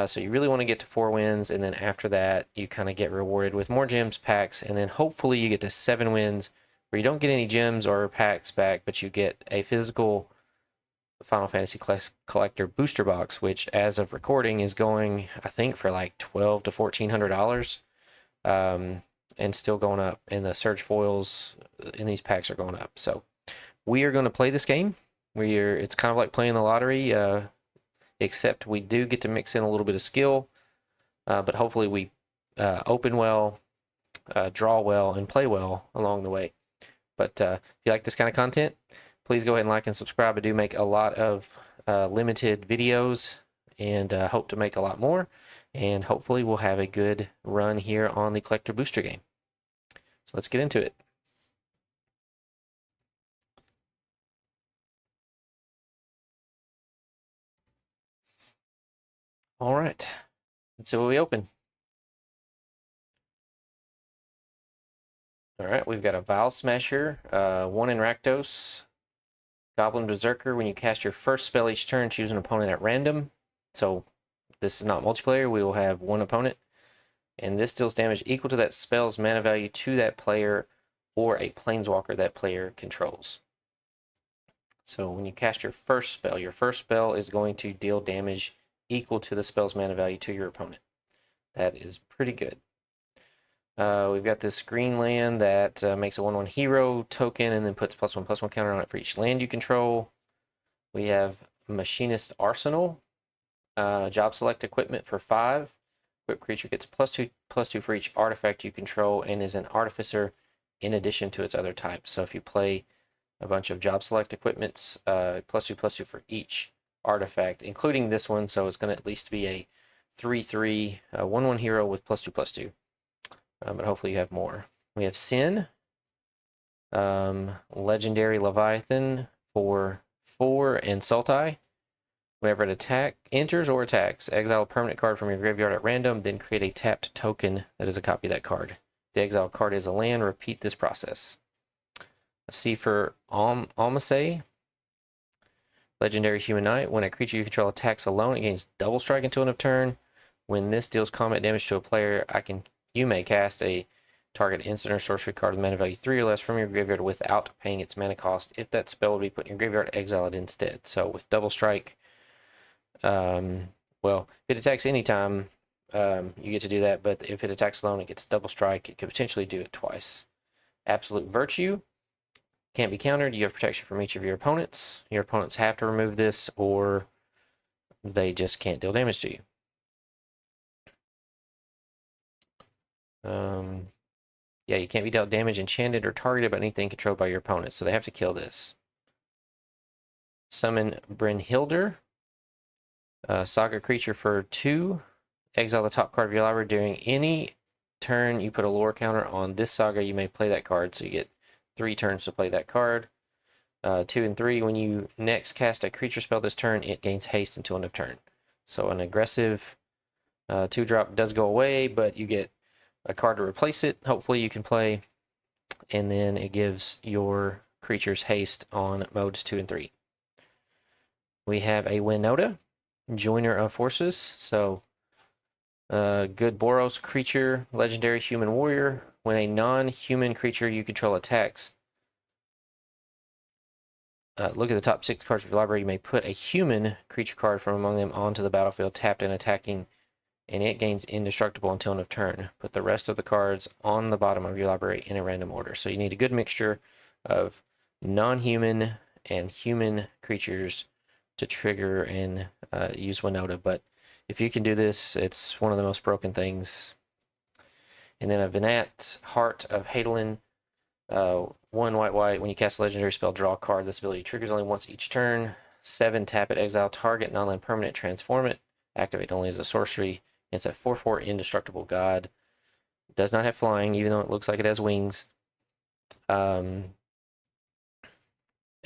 Speaker 1: So you really want to get to 4 wins, and then after that you kind of get rewarded with more gems, packs, and then hopefully you get to 7 wins where you don't get any gems or packs back, but you get a physical Final Fantasy Collector booster box, which as of recording is going, I think, for like $1,200 to $1,400, and still going up. And the Surge foils in these packs are going up. So we are going to play this game. It's kind of like playing the lottery, except we do get to mix in a little bit of skill, but hopefully we open well, draw well, and play well along the way. But if you like this kind of content, please go ahead and like and subscribe. I do make a lot of limited videos, and hope to make a lot more. And hopefully we'll have a good run here on the Collector Booster game. So let's get into it. All right, let's see what we open. All right, we've got a Vial Smasher, 1 in Rakdos, Goblin Berserker. When you cast your first spell each turn, choose an opponent at random. So this is not multiplayer. We will have 1 opponent, and this deals damage equal to that spell's mana value to that player or a planeswalker that player controls. So when you cast your first spell is going to deal damage equal to the spell's mana value to your opponent. That is pretty good. We've got this green land that makes a 1/1 hero token and then puts +1/+1 counter on it for each land you control. We have Machinist Arsenal, job select equipment for 5. Equipped creature gets +2/+2 for each artifact you control and is an artificer in addition to its other types. So if you play a bunch of job select equipments, +2/+2 for each artifact, including this one, so it's going to at least be a 3/3 1/1 hero with +2/+2. But hopefully you have more. We have Sin, Legendary Leviathan for 4 and Sultai. Whenever it enters or attacks, exile a permanent card from your graveyard at random, then create a tapped token that is a copy of that card. If the exile card is a land, repeat this process. C for Almasay, Legendary Human Knight. When a creature you control attacks alone, it gains double strike until end of turn. When this deals combat damage to a player, you may cast a target instant or sorcery card with mana value 3 or less from your graveyard without paying its mana cost. If that spell would be put in your graveyard, exile it instead. So with double strike, well, if it attacks anytime, you get to do that, but if it attacks alone, it gets double strike. It could potentially do it twice. Absolute Virtue can't be countered. You have protection from each of your opponents. Your opponents have to remove this, or they just can't deal damage to you. Yeah, you can't be dealt damage, enchanted, or targeted by anything controlled by your opponent, so they have to kill this. Summon Brynhildr, saga creature for 2. Exile the top card of your library. During any turn you put a lore counter on this saga, you may play that card, so you get 3 turns to play that card. 2 and 3, when you next cast a creature spell this turn, it gains haste until end of turn. So an aggressive 2-drop does go away, but you get a card to replace it. Hopefully you can play. And then it gives your creatures haste on modes 2 and 3. We have a Winota, Joiner of Forces. So, good Boros creature, legendary human warrior. When a non-human creature you control attacks, look at the top 6 cards of your library. You may put a human creature card from among them onto the battlefield, tapped and attacking, and it gains indestructible until end of turn. Put the rest of the cards on the bottom of your library in a random order. So you need a good mixture of non-human and human creatures to trigger and use Winota. But if you can do this, it's one of the most broken things. And then a Venat, Heart of Hadolin. 1 white, when you cast a legendary spell, draw a card. This ability triggers only once each turn. 7, tap it, exile target non-land permanent, transform it. Activate only as a sorcery. It's a 4/4 indestructible god. It does not have flying, even though it looks like it has wings. At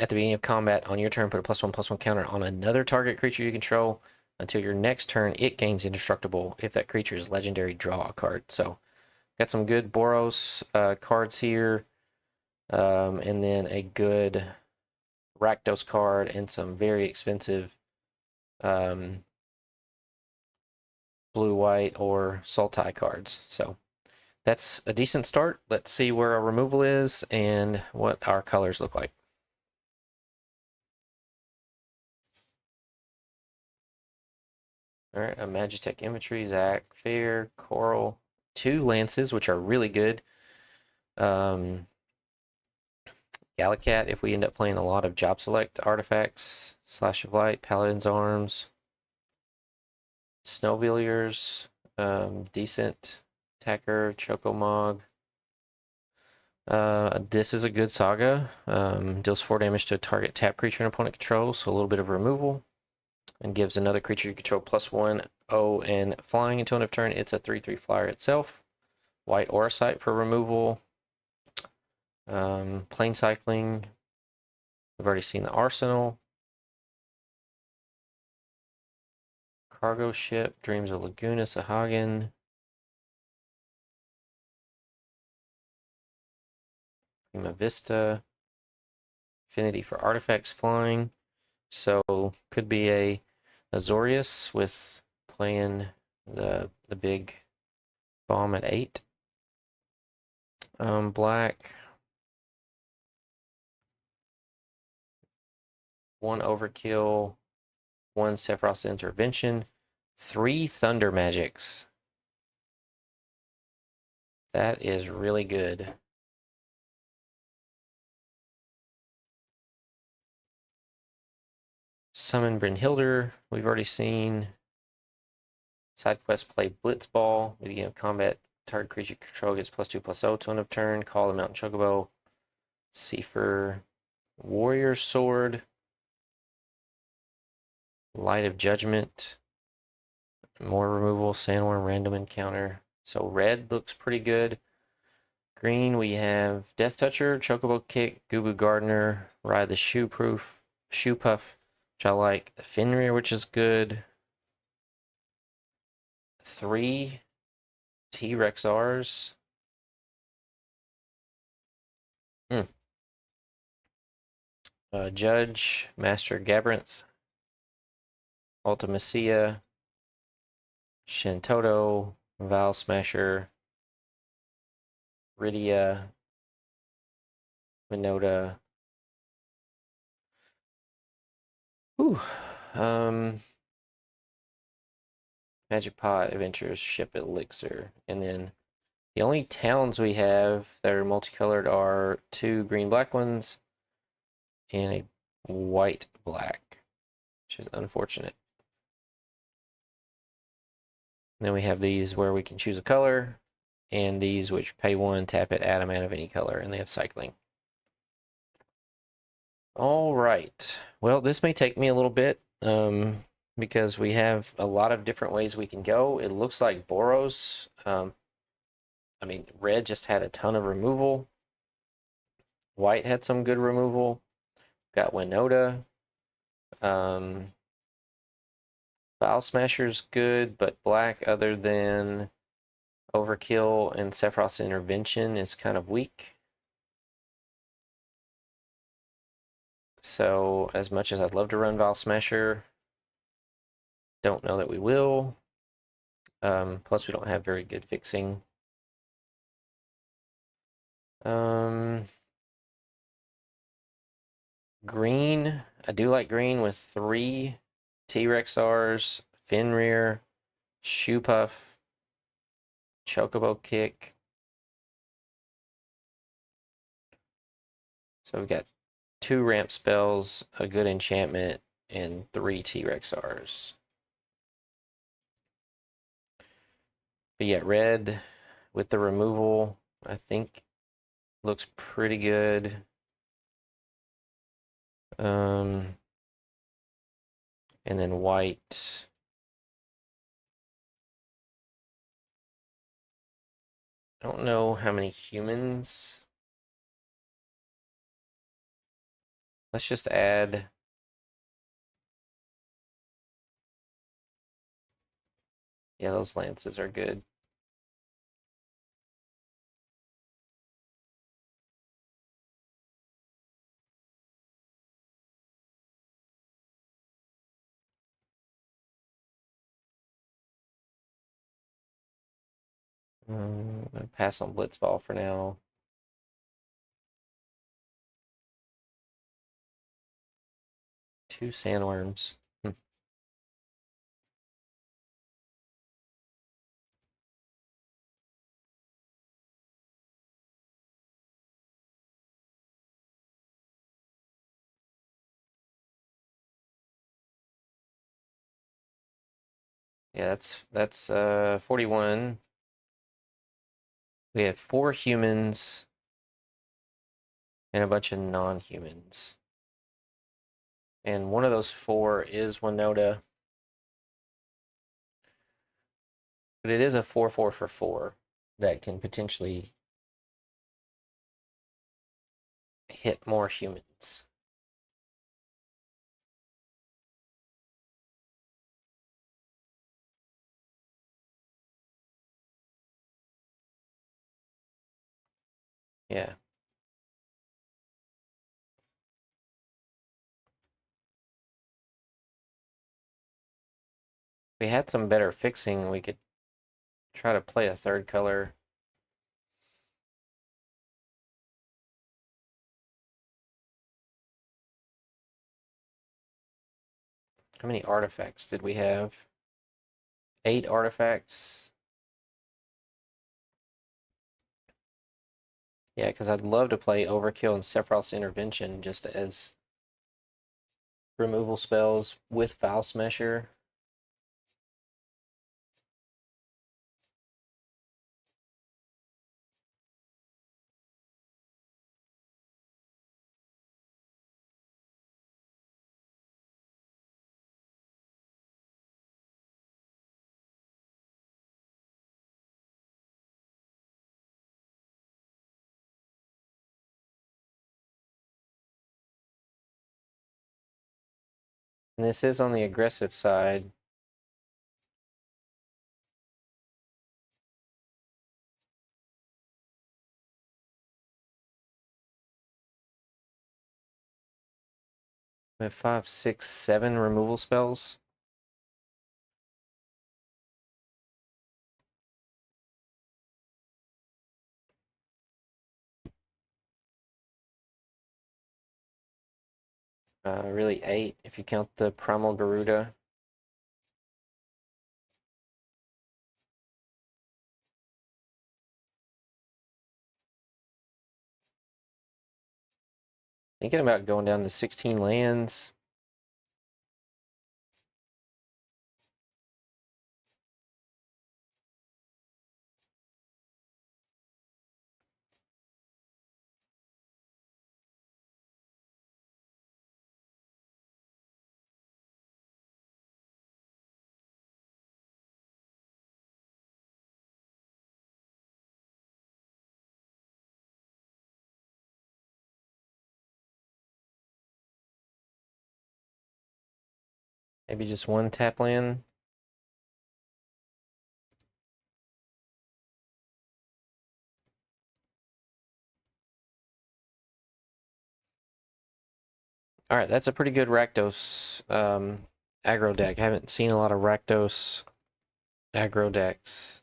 Speaker 1: the beginning of combat, on your turn, put a +1/+1 counter on another target creature you control. Until your next turn, it gains indestructible. If that creature is legendary, draw a card. So, got some good Boros cards here. And then a good Rakdos card and some very expensive blue-white or Sultai cards. So that's a decent start. Let's see where our removal is and what our colors look like. All right, a Magitech Infantry, Zach, Fair, Coral, 2 Lances, which are really good. Galacat, if we end up playing a lot of Job Select artifacts, Slash of Light, Paladin's Arms, Snowvilliers, decent Attacker, Chocomog. This is a good saga. Deals 4 damage to a target tap creature an opponent controls, so a little bit of removal. And gives another creature you control +1/0 and flying until end of turn. It's a 3/3 flyer itself. White Auracite for removal. Plane cycling. We've already seen the Arsenal. Cargo ship. Dreams of Laguna, Sahagin. Prima Vista. Affinity for artifacts flying. So could be a Azorius with playing the big bomb at 8. Black. 1 overkill, 1 Sephiroth's intervention, 3 thunder magics. That is really good. Summon Brynhildr, we've already seen. Side quest, play Blitzball. Beginning of combat, target creature control gets +2/+0 to end of turn. Call the Mountain Chocobo. Seifer, Warrior Sword. Light of Judgment. More removal, Sandworm, random encounter. So red looks pretty good. Green, we have Death Toucher, Chocobo Kick, Gubu Gardener, Ride the Shoe Puff, which I like. Fenrir, which is good. 3 T-Rex R's. Judge, Master Gabrynth, Ultimacia, Shintoto, Val Smasher, Rydia, Minota. Magic Pot, Adventures, Ship Elixir. And then the only towns we have that are multicolored are 2 green-black ones and a white-black, which is unfortunate. And then we have these where we can choose a color, and these which pay 1, tap it, add a mana of any color, and they have cycling. All right. Well, this may take me a little bit because we have a lot of different ways we can go. It looks like Boros, I mean, red just had a ton of removal. White had some good removal. Got Winota. Foul Smasher's good, but black, other than Overkill and Sephiroth's Intervention is kind of weak. So as much as I'd love to run Vile Smasher, don't know that we will. Plus we don't have very good fixing. Green, I do like green with 3 T-Rex R's, Fenrir, Shoe Puff, Chocobo Kick. So we've got 2 ramp spells, a good enchantment, and 3 T-Rex R's. But yeah, red with the removal, I think looks pretty good. And then white. I don't know how many humans. Let's just add. Yeah, those lances are good. I'm gonna pass on Blitzball for now. Two sandworms. Yeah, that's 41. We have 4 humans and a bunch of non-humans. And one of those 4 is Winota. But it is a 4/4 for 4 that can potentially hit more humans. Yeah. If we had some better fixing, we could try to play a 3rd color. How many artifacts did we have? 8 artifacts. Yeah, because I'd love to play Overkill and Sephiroth's Intervention just as removal spells with Vile Smasher. And this is on the aggressive side. We have 5, 6, 7 removal spells. Really 8 if you count the Primal Garuda. Thinking about going down to 16 lands. Maybe just 1 tap land. All right, that's a pretty good Rakdos aggro deck. I haven't seen a lot of Rakdos aggro decks.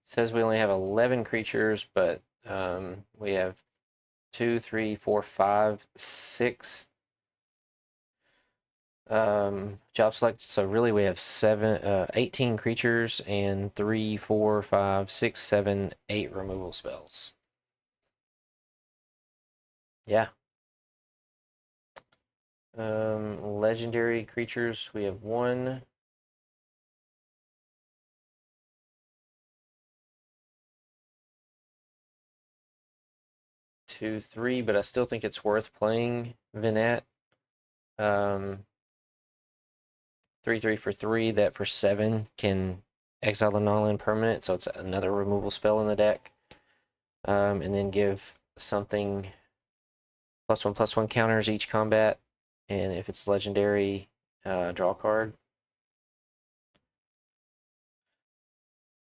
Speaker 1: Says we only have 11 creatures, but we have 2, 3, 4, 5, 6 job select. So really we have 18 creatures and 3, 4, 5, 6, 7, 8 removal spells. Yeah. Legendary creatures, we have 1, 2, 3, but I still think it's worth playing Vinat. 3, 3 for 3, that for 7 can exile the non-land permanent, so it's another removal spell in the deck. And then give something +1/+1 counters each combat, and if it's legendary, draw a card.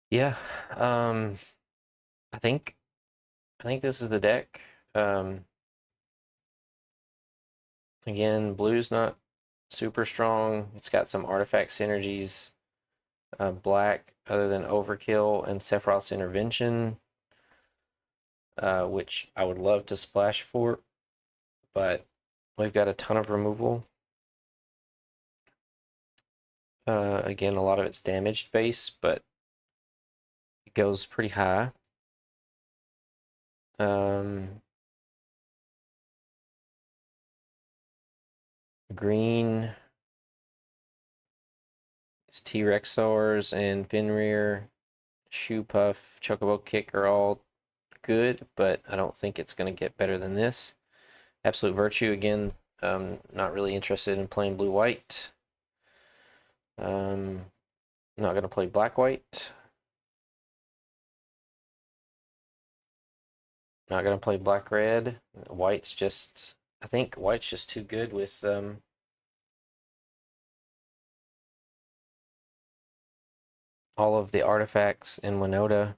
Speaker 1: Yeah, I think this is the deck. Again, blue's not super strong. It's got some artifact synergies. Black, other than Overkill and Sephiroth's Intervention, which I would love to splash for, but we've got a ton of removal. Again, a lot of it's damaged base, but it goes pretty high. Green is T-Rexars and Fenrir. Shoe Puff, Chocobo Kick are all good, but I don't think it's going to get better than this. Absolute Virtue, again, not really interested in playing blue-white. Not going to play black-white. Not going to play black-red. White's just, I think white's just too good with all of the artifacts in Winota.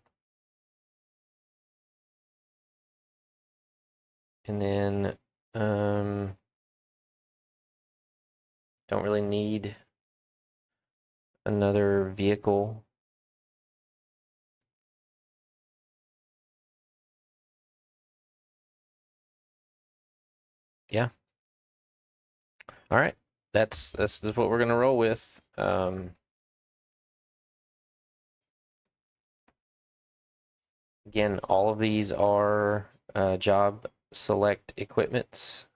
Speaker 1: And then, don't really need another vehicle. Yeah. All right. That's what we're gonna roll with. Again, all of these are job select equipments.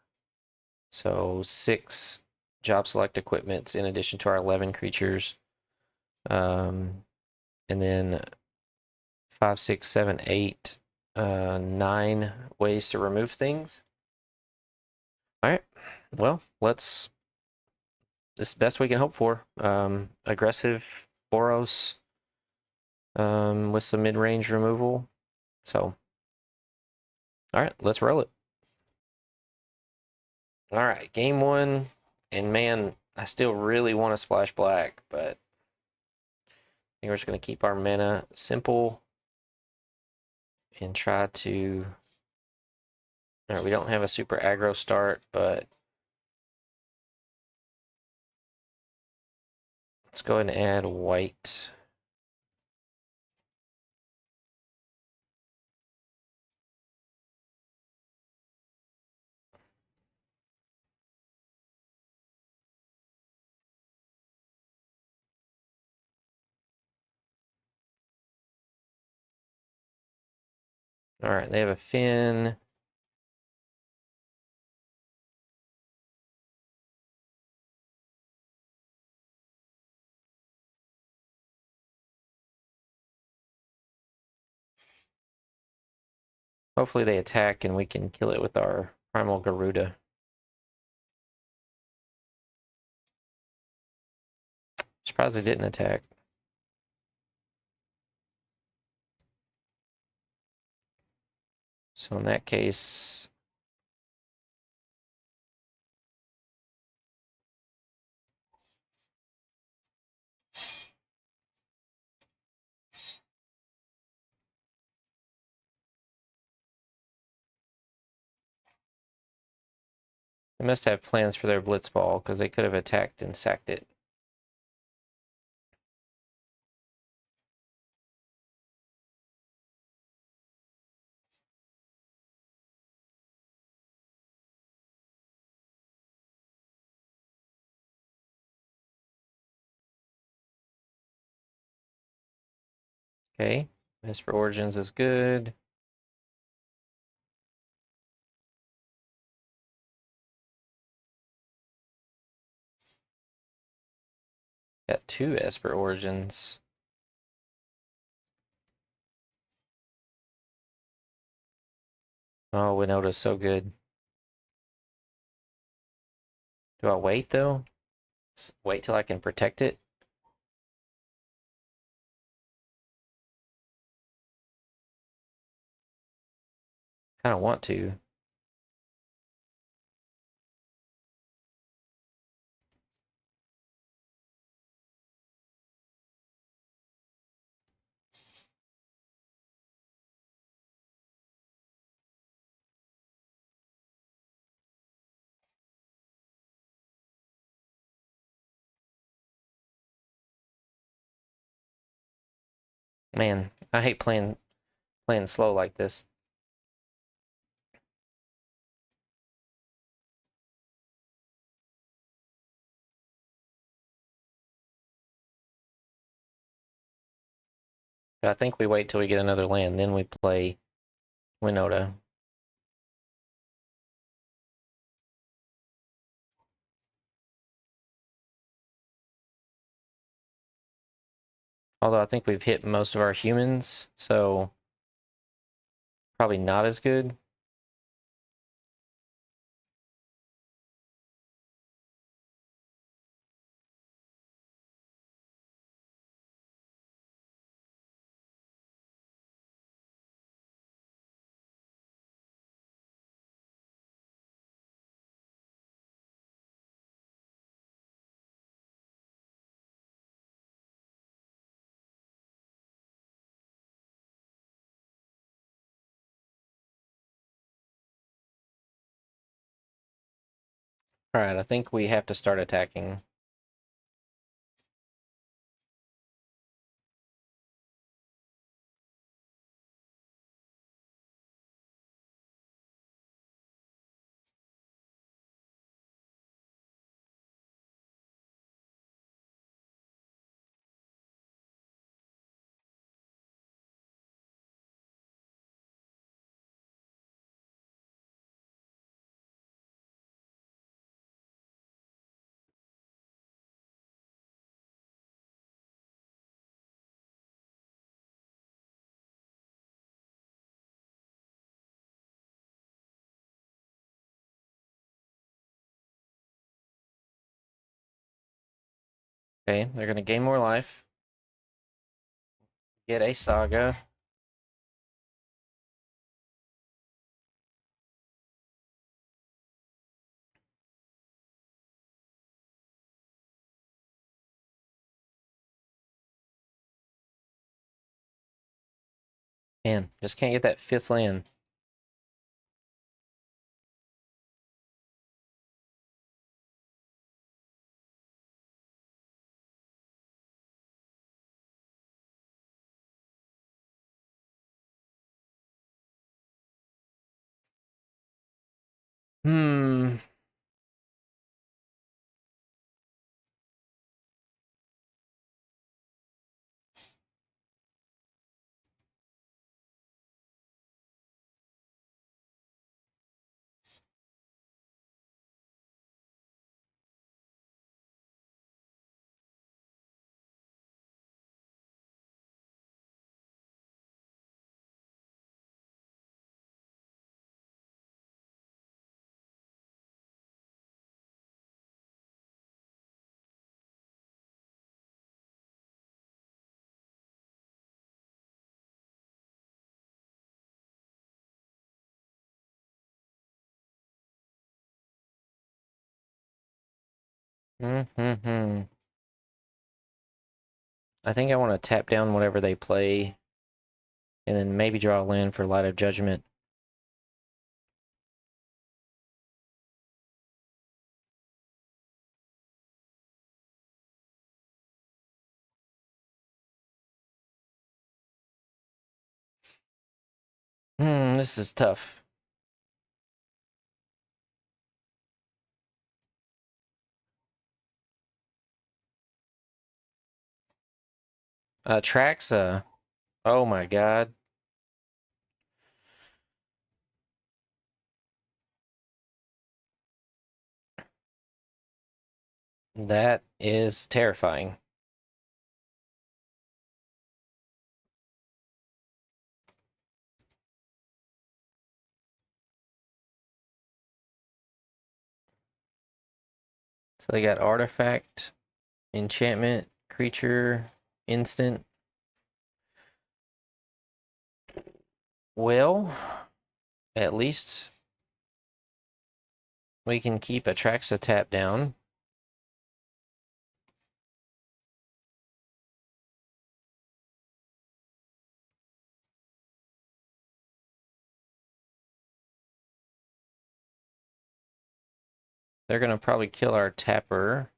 Speaker 1: So 6 job select equipments in addition to our 11 creatures. And then 5, 6, 7, 8, 9 ways to remove things. All right. Well, this is the best we can hope for. Aggressive Boros with some mid-range removal. So, all right, let's roll it. All right, game 1. And man, I still really want to splash black, but I think we're just going to keep our mana simple and try to... All right, we don't have a super aggro start, but let's go ahead and add white. All right, they have a fin. Hopefully they attack and we can kill it with our Primal Garuda. Surprised they didn't attack. So in that case, They must have plans for their blitzball because they could have attacked and sacked it. Okay, Esper Origins is good. Got 2 Esper Origins. Oh, Winota's so good. Do I wait though? Let's wait till I can protect it. Kind of want to. Man, I hate playing slow like this. But I think we wait till we get another land, then we play Winota. Although I think we've hit most of our humans, so probably not as good. All right, I think we have to start attacking. Okay, they're gonna gain more life. Get a Saga. Man, just can't get that 5th land. Hmm. Hmm. I think I want to tap down whatever they play, and then maybe draw a land for Light of Judgment. This is tough. Atraxa. Oh my god. That is terrifying. So they got artifact, enchantment, creature, instant. Well, at least we can keep Atraxa tap down. They're going to probably kill our tapper.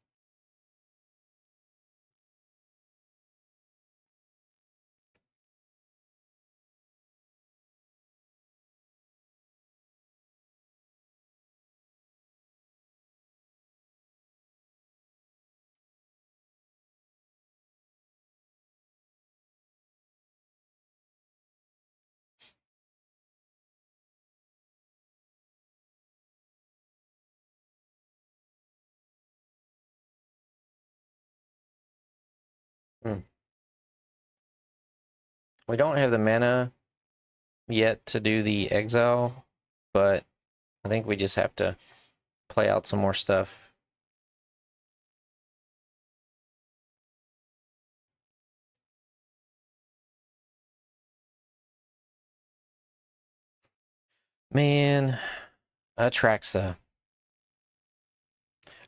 Speaker 1: We don't have the mana yet to do the exile, but I think we just have to play out some more stuff. Man, Atraxa.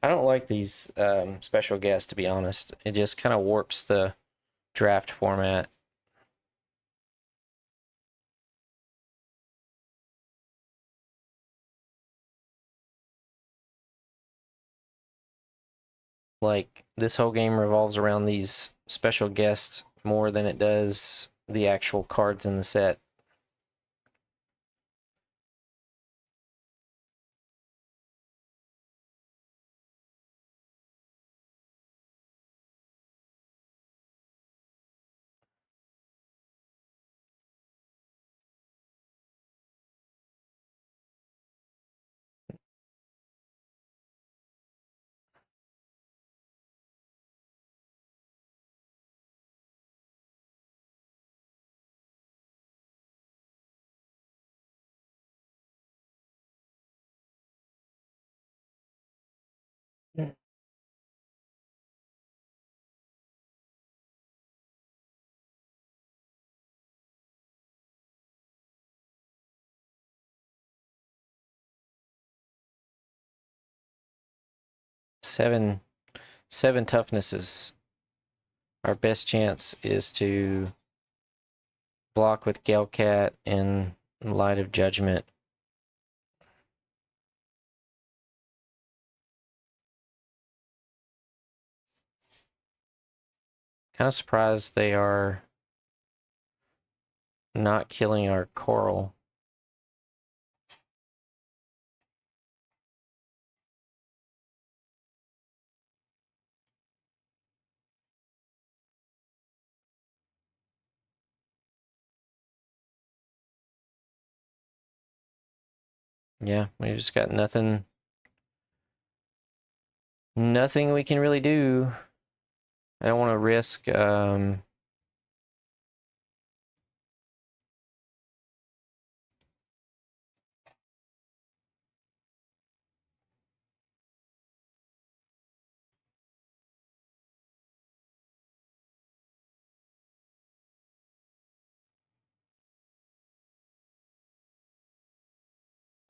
Speaker 1: I don't like these special guests, to be honest. It just kind of warps the draft format. Like, this whole game revolves around these special guests more than it does the actual cards in the set. Seven toughness is our best chance is to block with Galecat and Light of Judgment. Kind of surprised they are not killing our coral. Yeah, we just got nothing we can really do. I don't want to risk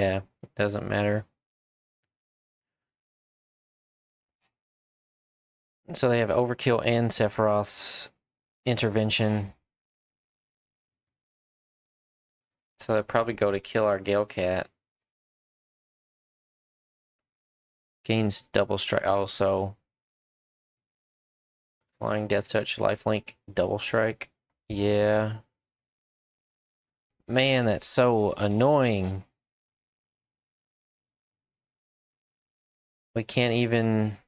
Speaker 1: yeah, it doesn't matter. So they have Overkill and Sephiroth's intervention. So they'll probably go to kill our Galecat. Gains double strike. Also, Flying Death Touch, Lifelink, double strike. Yeah. Man, that's so annoying. We can't even...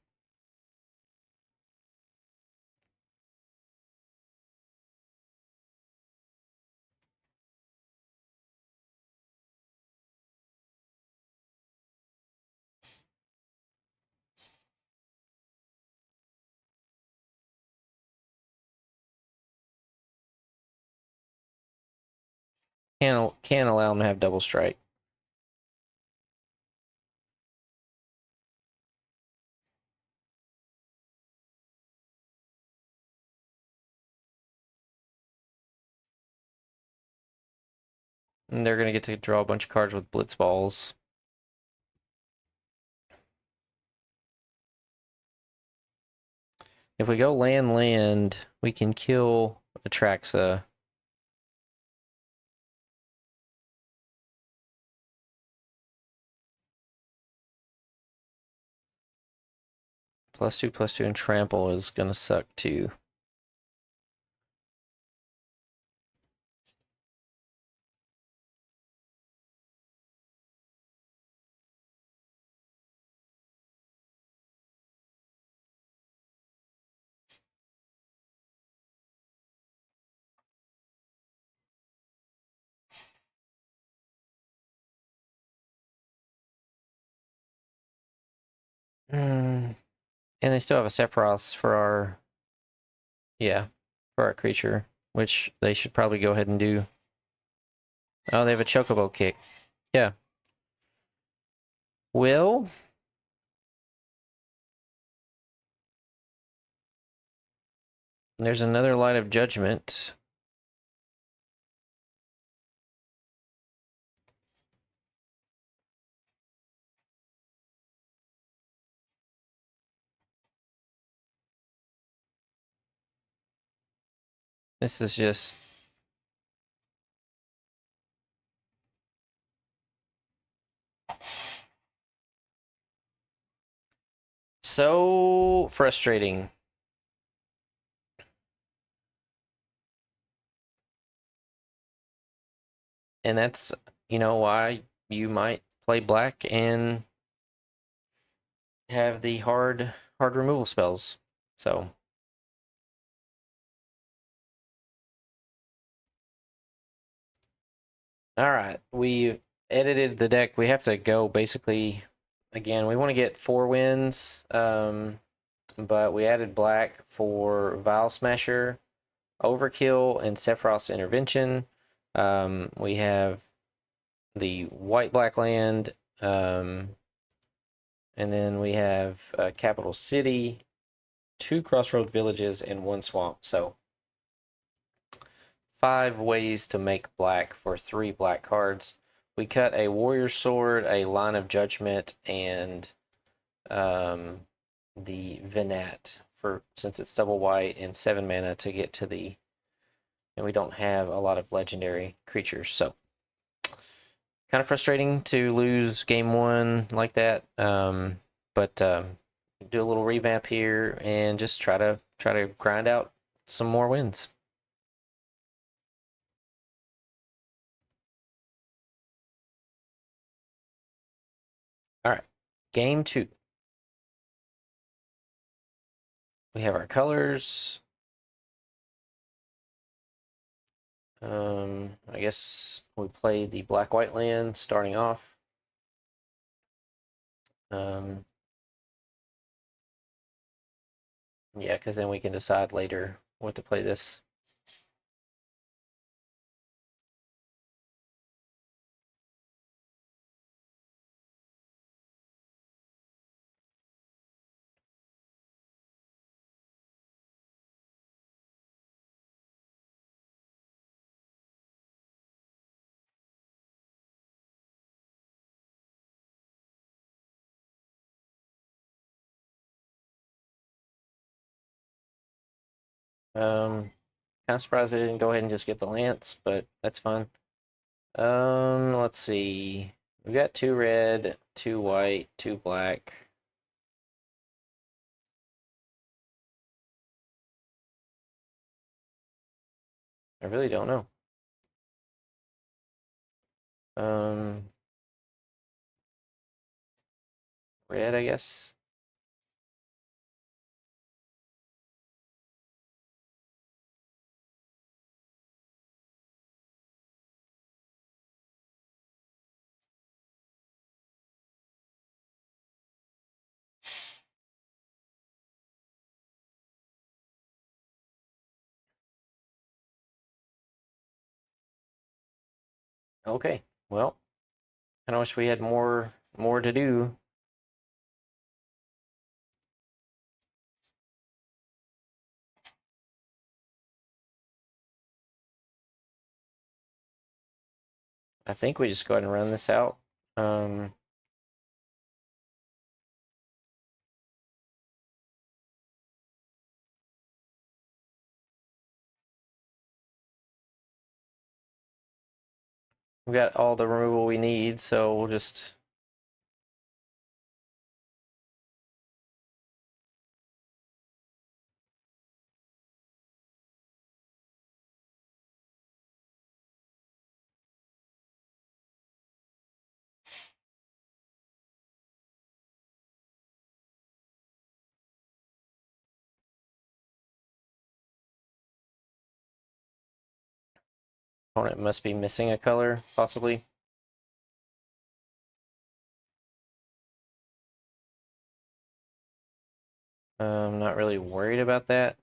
Speaker 1: Can't allow them to have double strike. And they're gonna get to draw a bunch of cards with blitz balls. If we go land, we can kill Atraxa. +2/+2 and trample is gonna suck too. And they still have a Sephiroth for our... Yeah, for our creature, which they should probably go ahead and do. Oh, they have a Chocobo kick. Yeah. Well... There's another Light of Judgment. This is just... so frustrating. And that's, you know, why you might play black and have the hard removal spells. So... All right, we edited the deck. We have to go basically again. We want to get 4 wins, but we added black for Vile Smasher, Overkill, and Sephiroth's Intervention. We have the white-black land, and then we have Capital City, 2 Crossroad Villages, and 1 Swamp. So 5 ways to make black for 3 black cards. We cut a Warrior Sword, a Line of Judgment, and the Venat for, since it's double white and 7 mana to get to the... And we don't have a lot of legendary creatures, so kind of frustrating to lose game 1 like that. But do a little revamp here and just try to grind out some more wins. All right, game 2. We have our colors. I guess we play the black-white land starting off. Yeah, because then we can decide later what to play this. Kind of surprised they didn't go ahead and just get the lance, but that's fine. Let's see. We got 2 red, 2 white, 2 black. I really don't know. Red, I guess. Okay, well, I wish we had more to do. I think we just go ahead and run this out. We got all the removal we need, so we'll just opponent must be missing a color, possibly. I'm not really worried about that.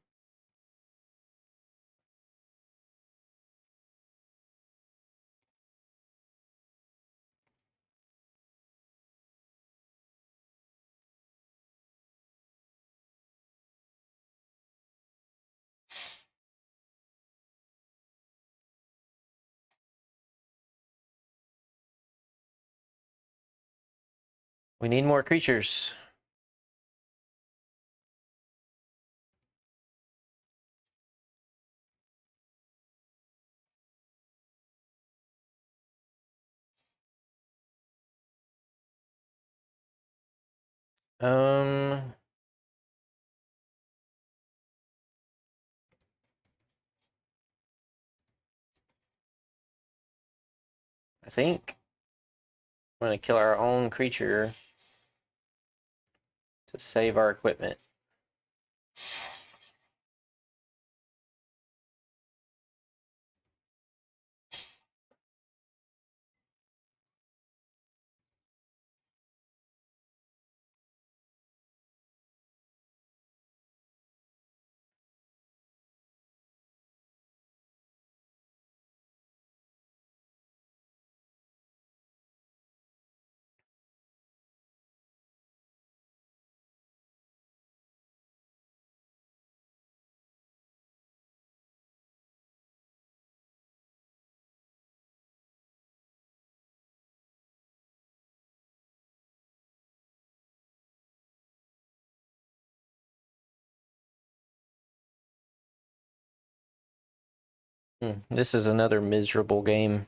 Speaker 1: We need more creatures. Um, I think we're gonna kill our own creature to save our equipment. This is another miserable game.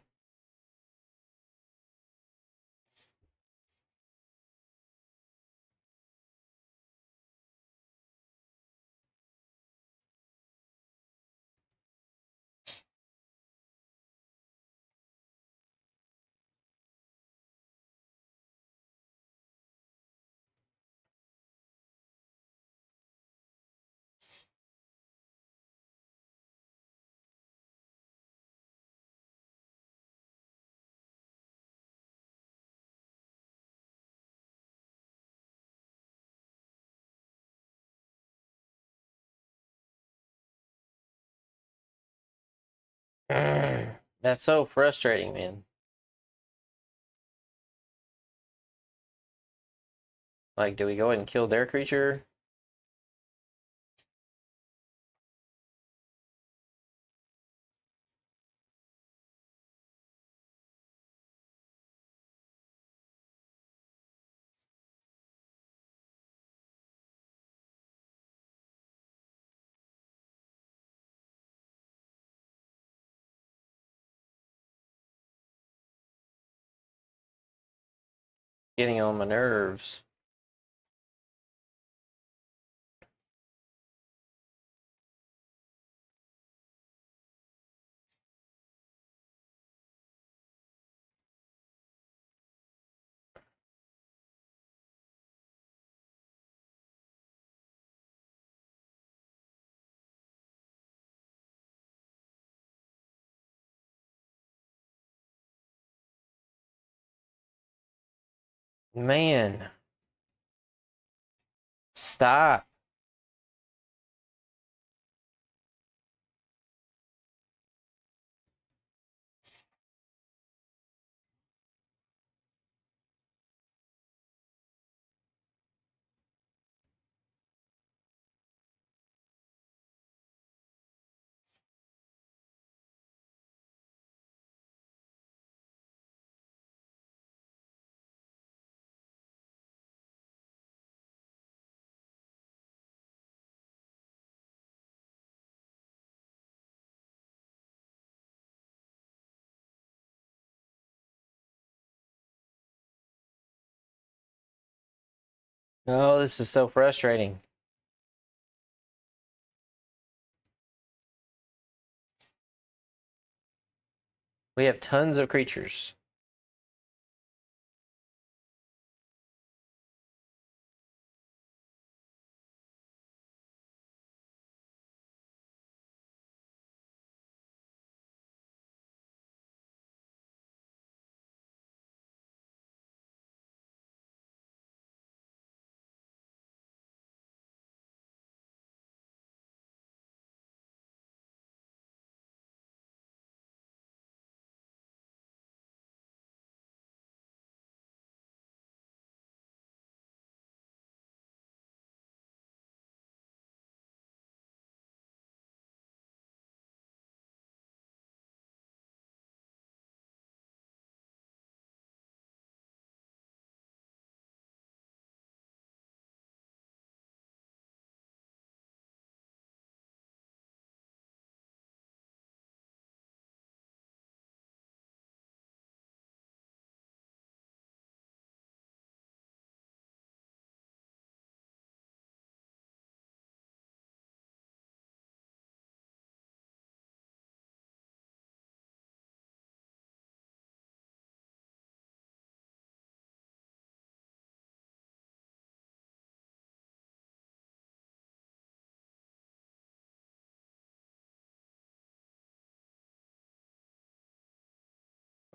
Speaker 1: That's so frustrating, man. Like, do we go ahead and kill their creature? Getting on my nerves. Man. Stop. Oh, this is so frustrating. We have tons of creatures.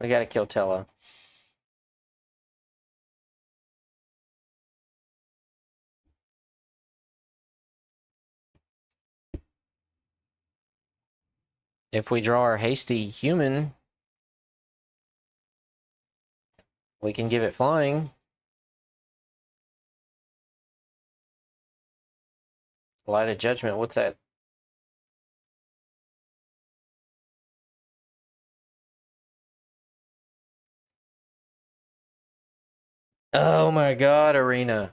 Speaker 1: We gotta kill Tello. If we draw our hasty human, we can give it flying. Light of Judgment, what's that? Oh my god, Arena.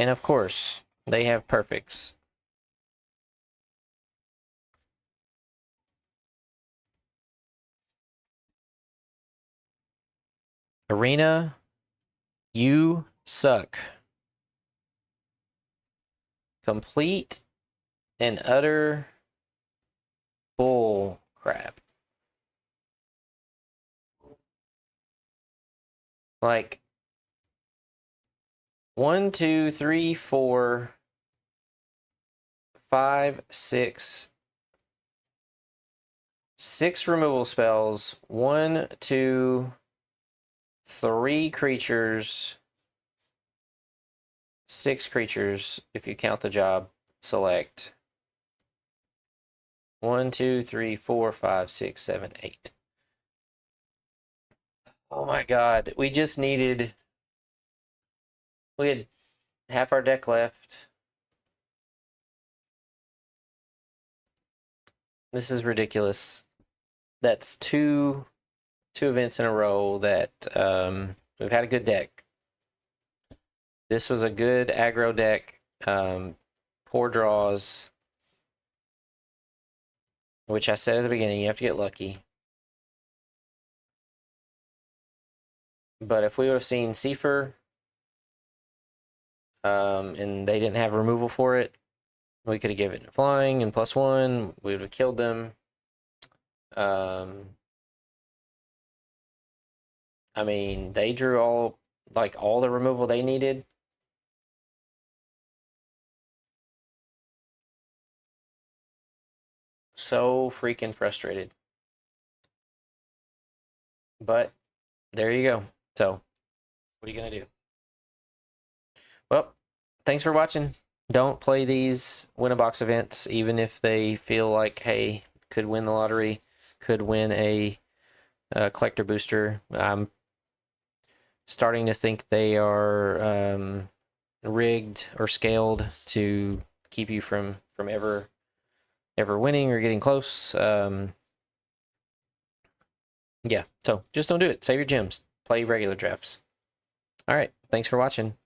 Speaker 1: And of course, they have perfects. Arena, you suck. Complete and utter bull crap. Like 1, 2, 3, 4, 5, 6. 6 removal spells. 1, 2, 3 creatures. 6 creatures if you count the job. Select. 1, 2, 3, 4, 5, 6, 7, 8. Oh my god. We just needed. We had half our deck left. This is ridiculous. That's 2 2 events in a row that we've had a good deck. This was a good aggro deck. Poor draws, which I said at the beginning, you have to get lucky. But if we would have seen Seifer, and they didn't have removal for it, we could have given it flying and +1. We would have killed them. I mean, they drew all the removal they needed. So freaking frustrated. But there you go. So, what are you going to do? Well, thanks for watching. Don't play these win-a-box events, even if they feel like, hey, could win the lottery, could win a collector booster. I'm starting to think they are rigged or scaled to keep you from ever winning or getting close. Yeah, so just don't do it. Save your gems. Play regular drafts. All right, thanks for watching.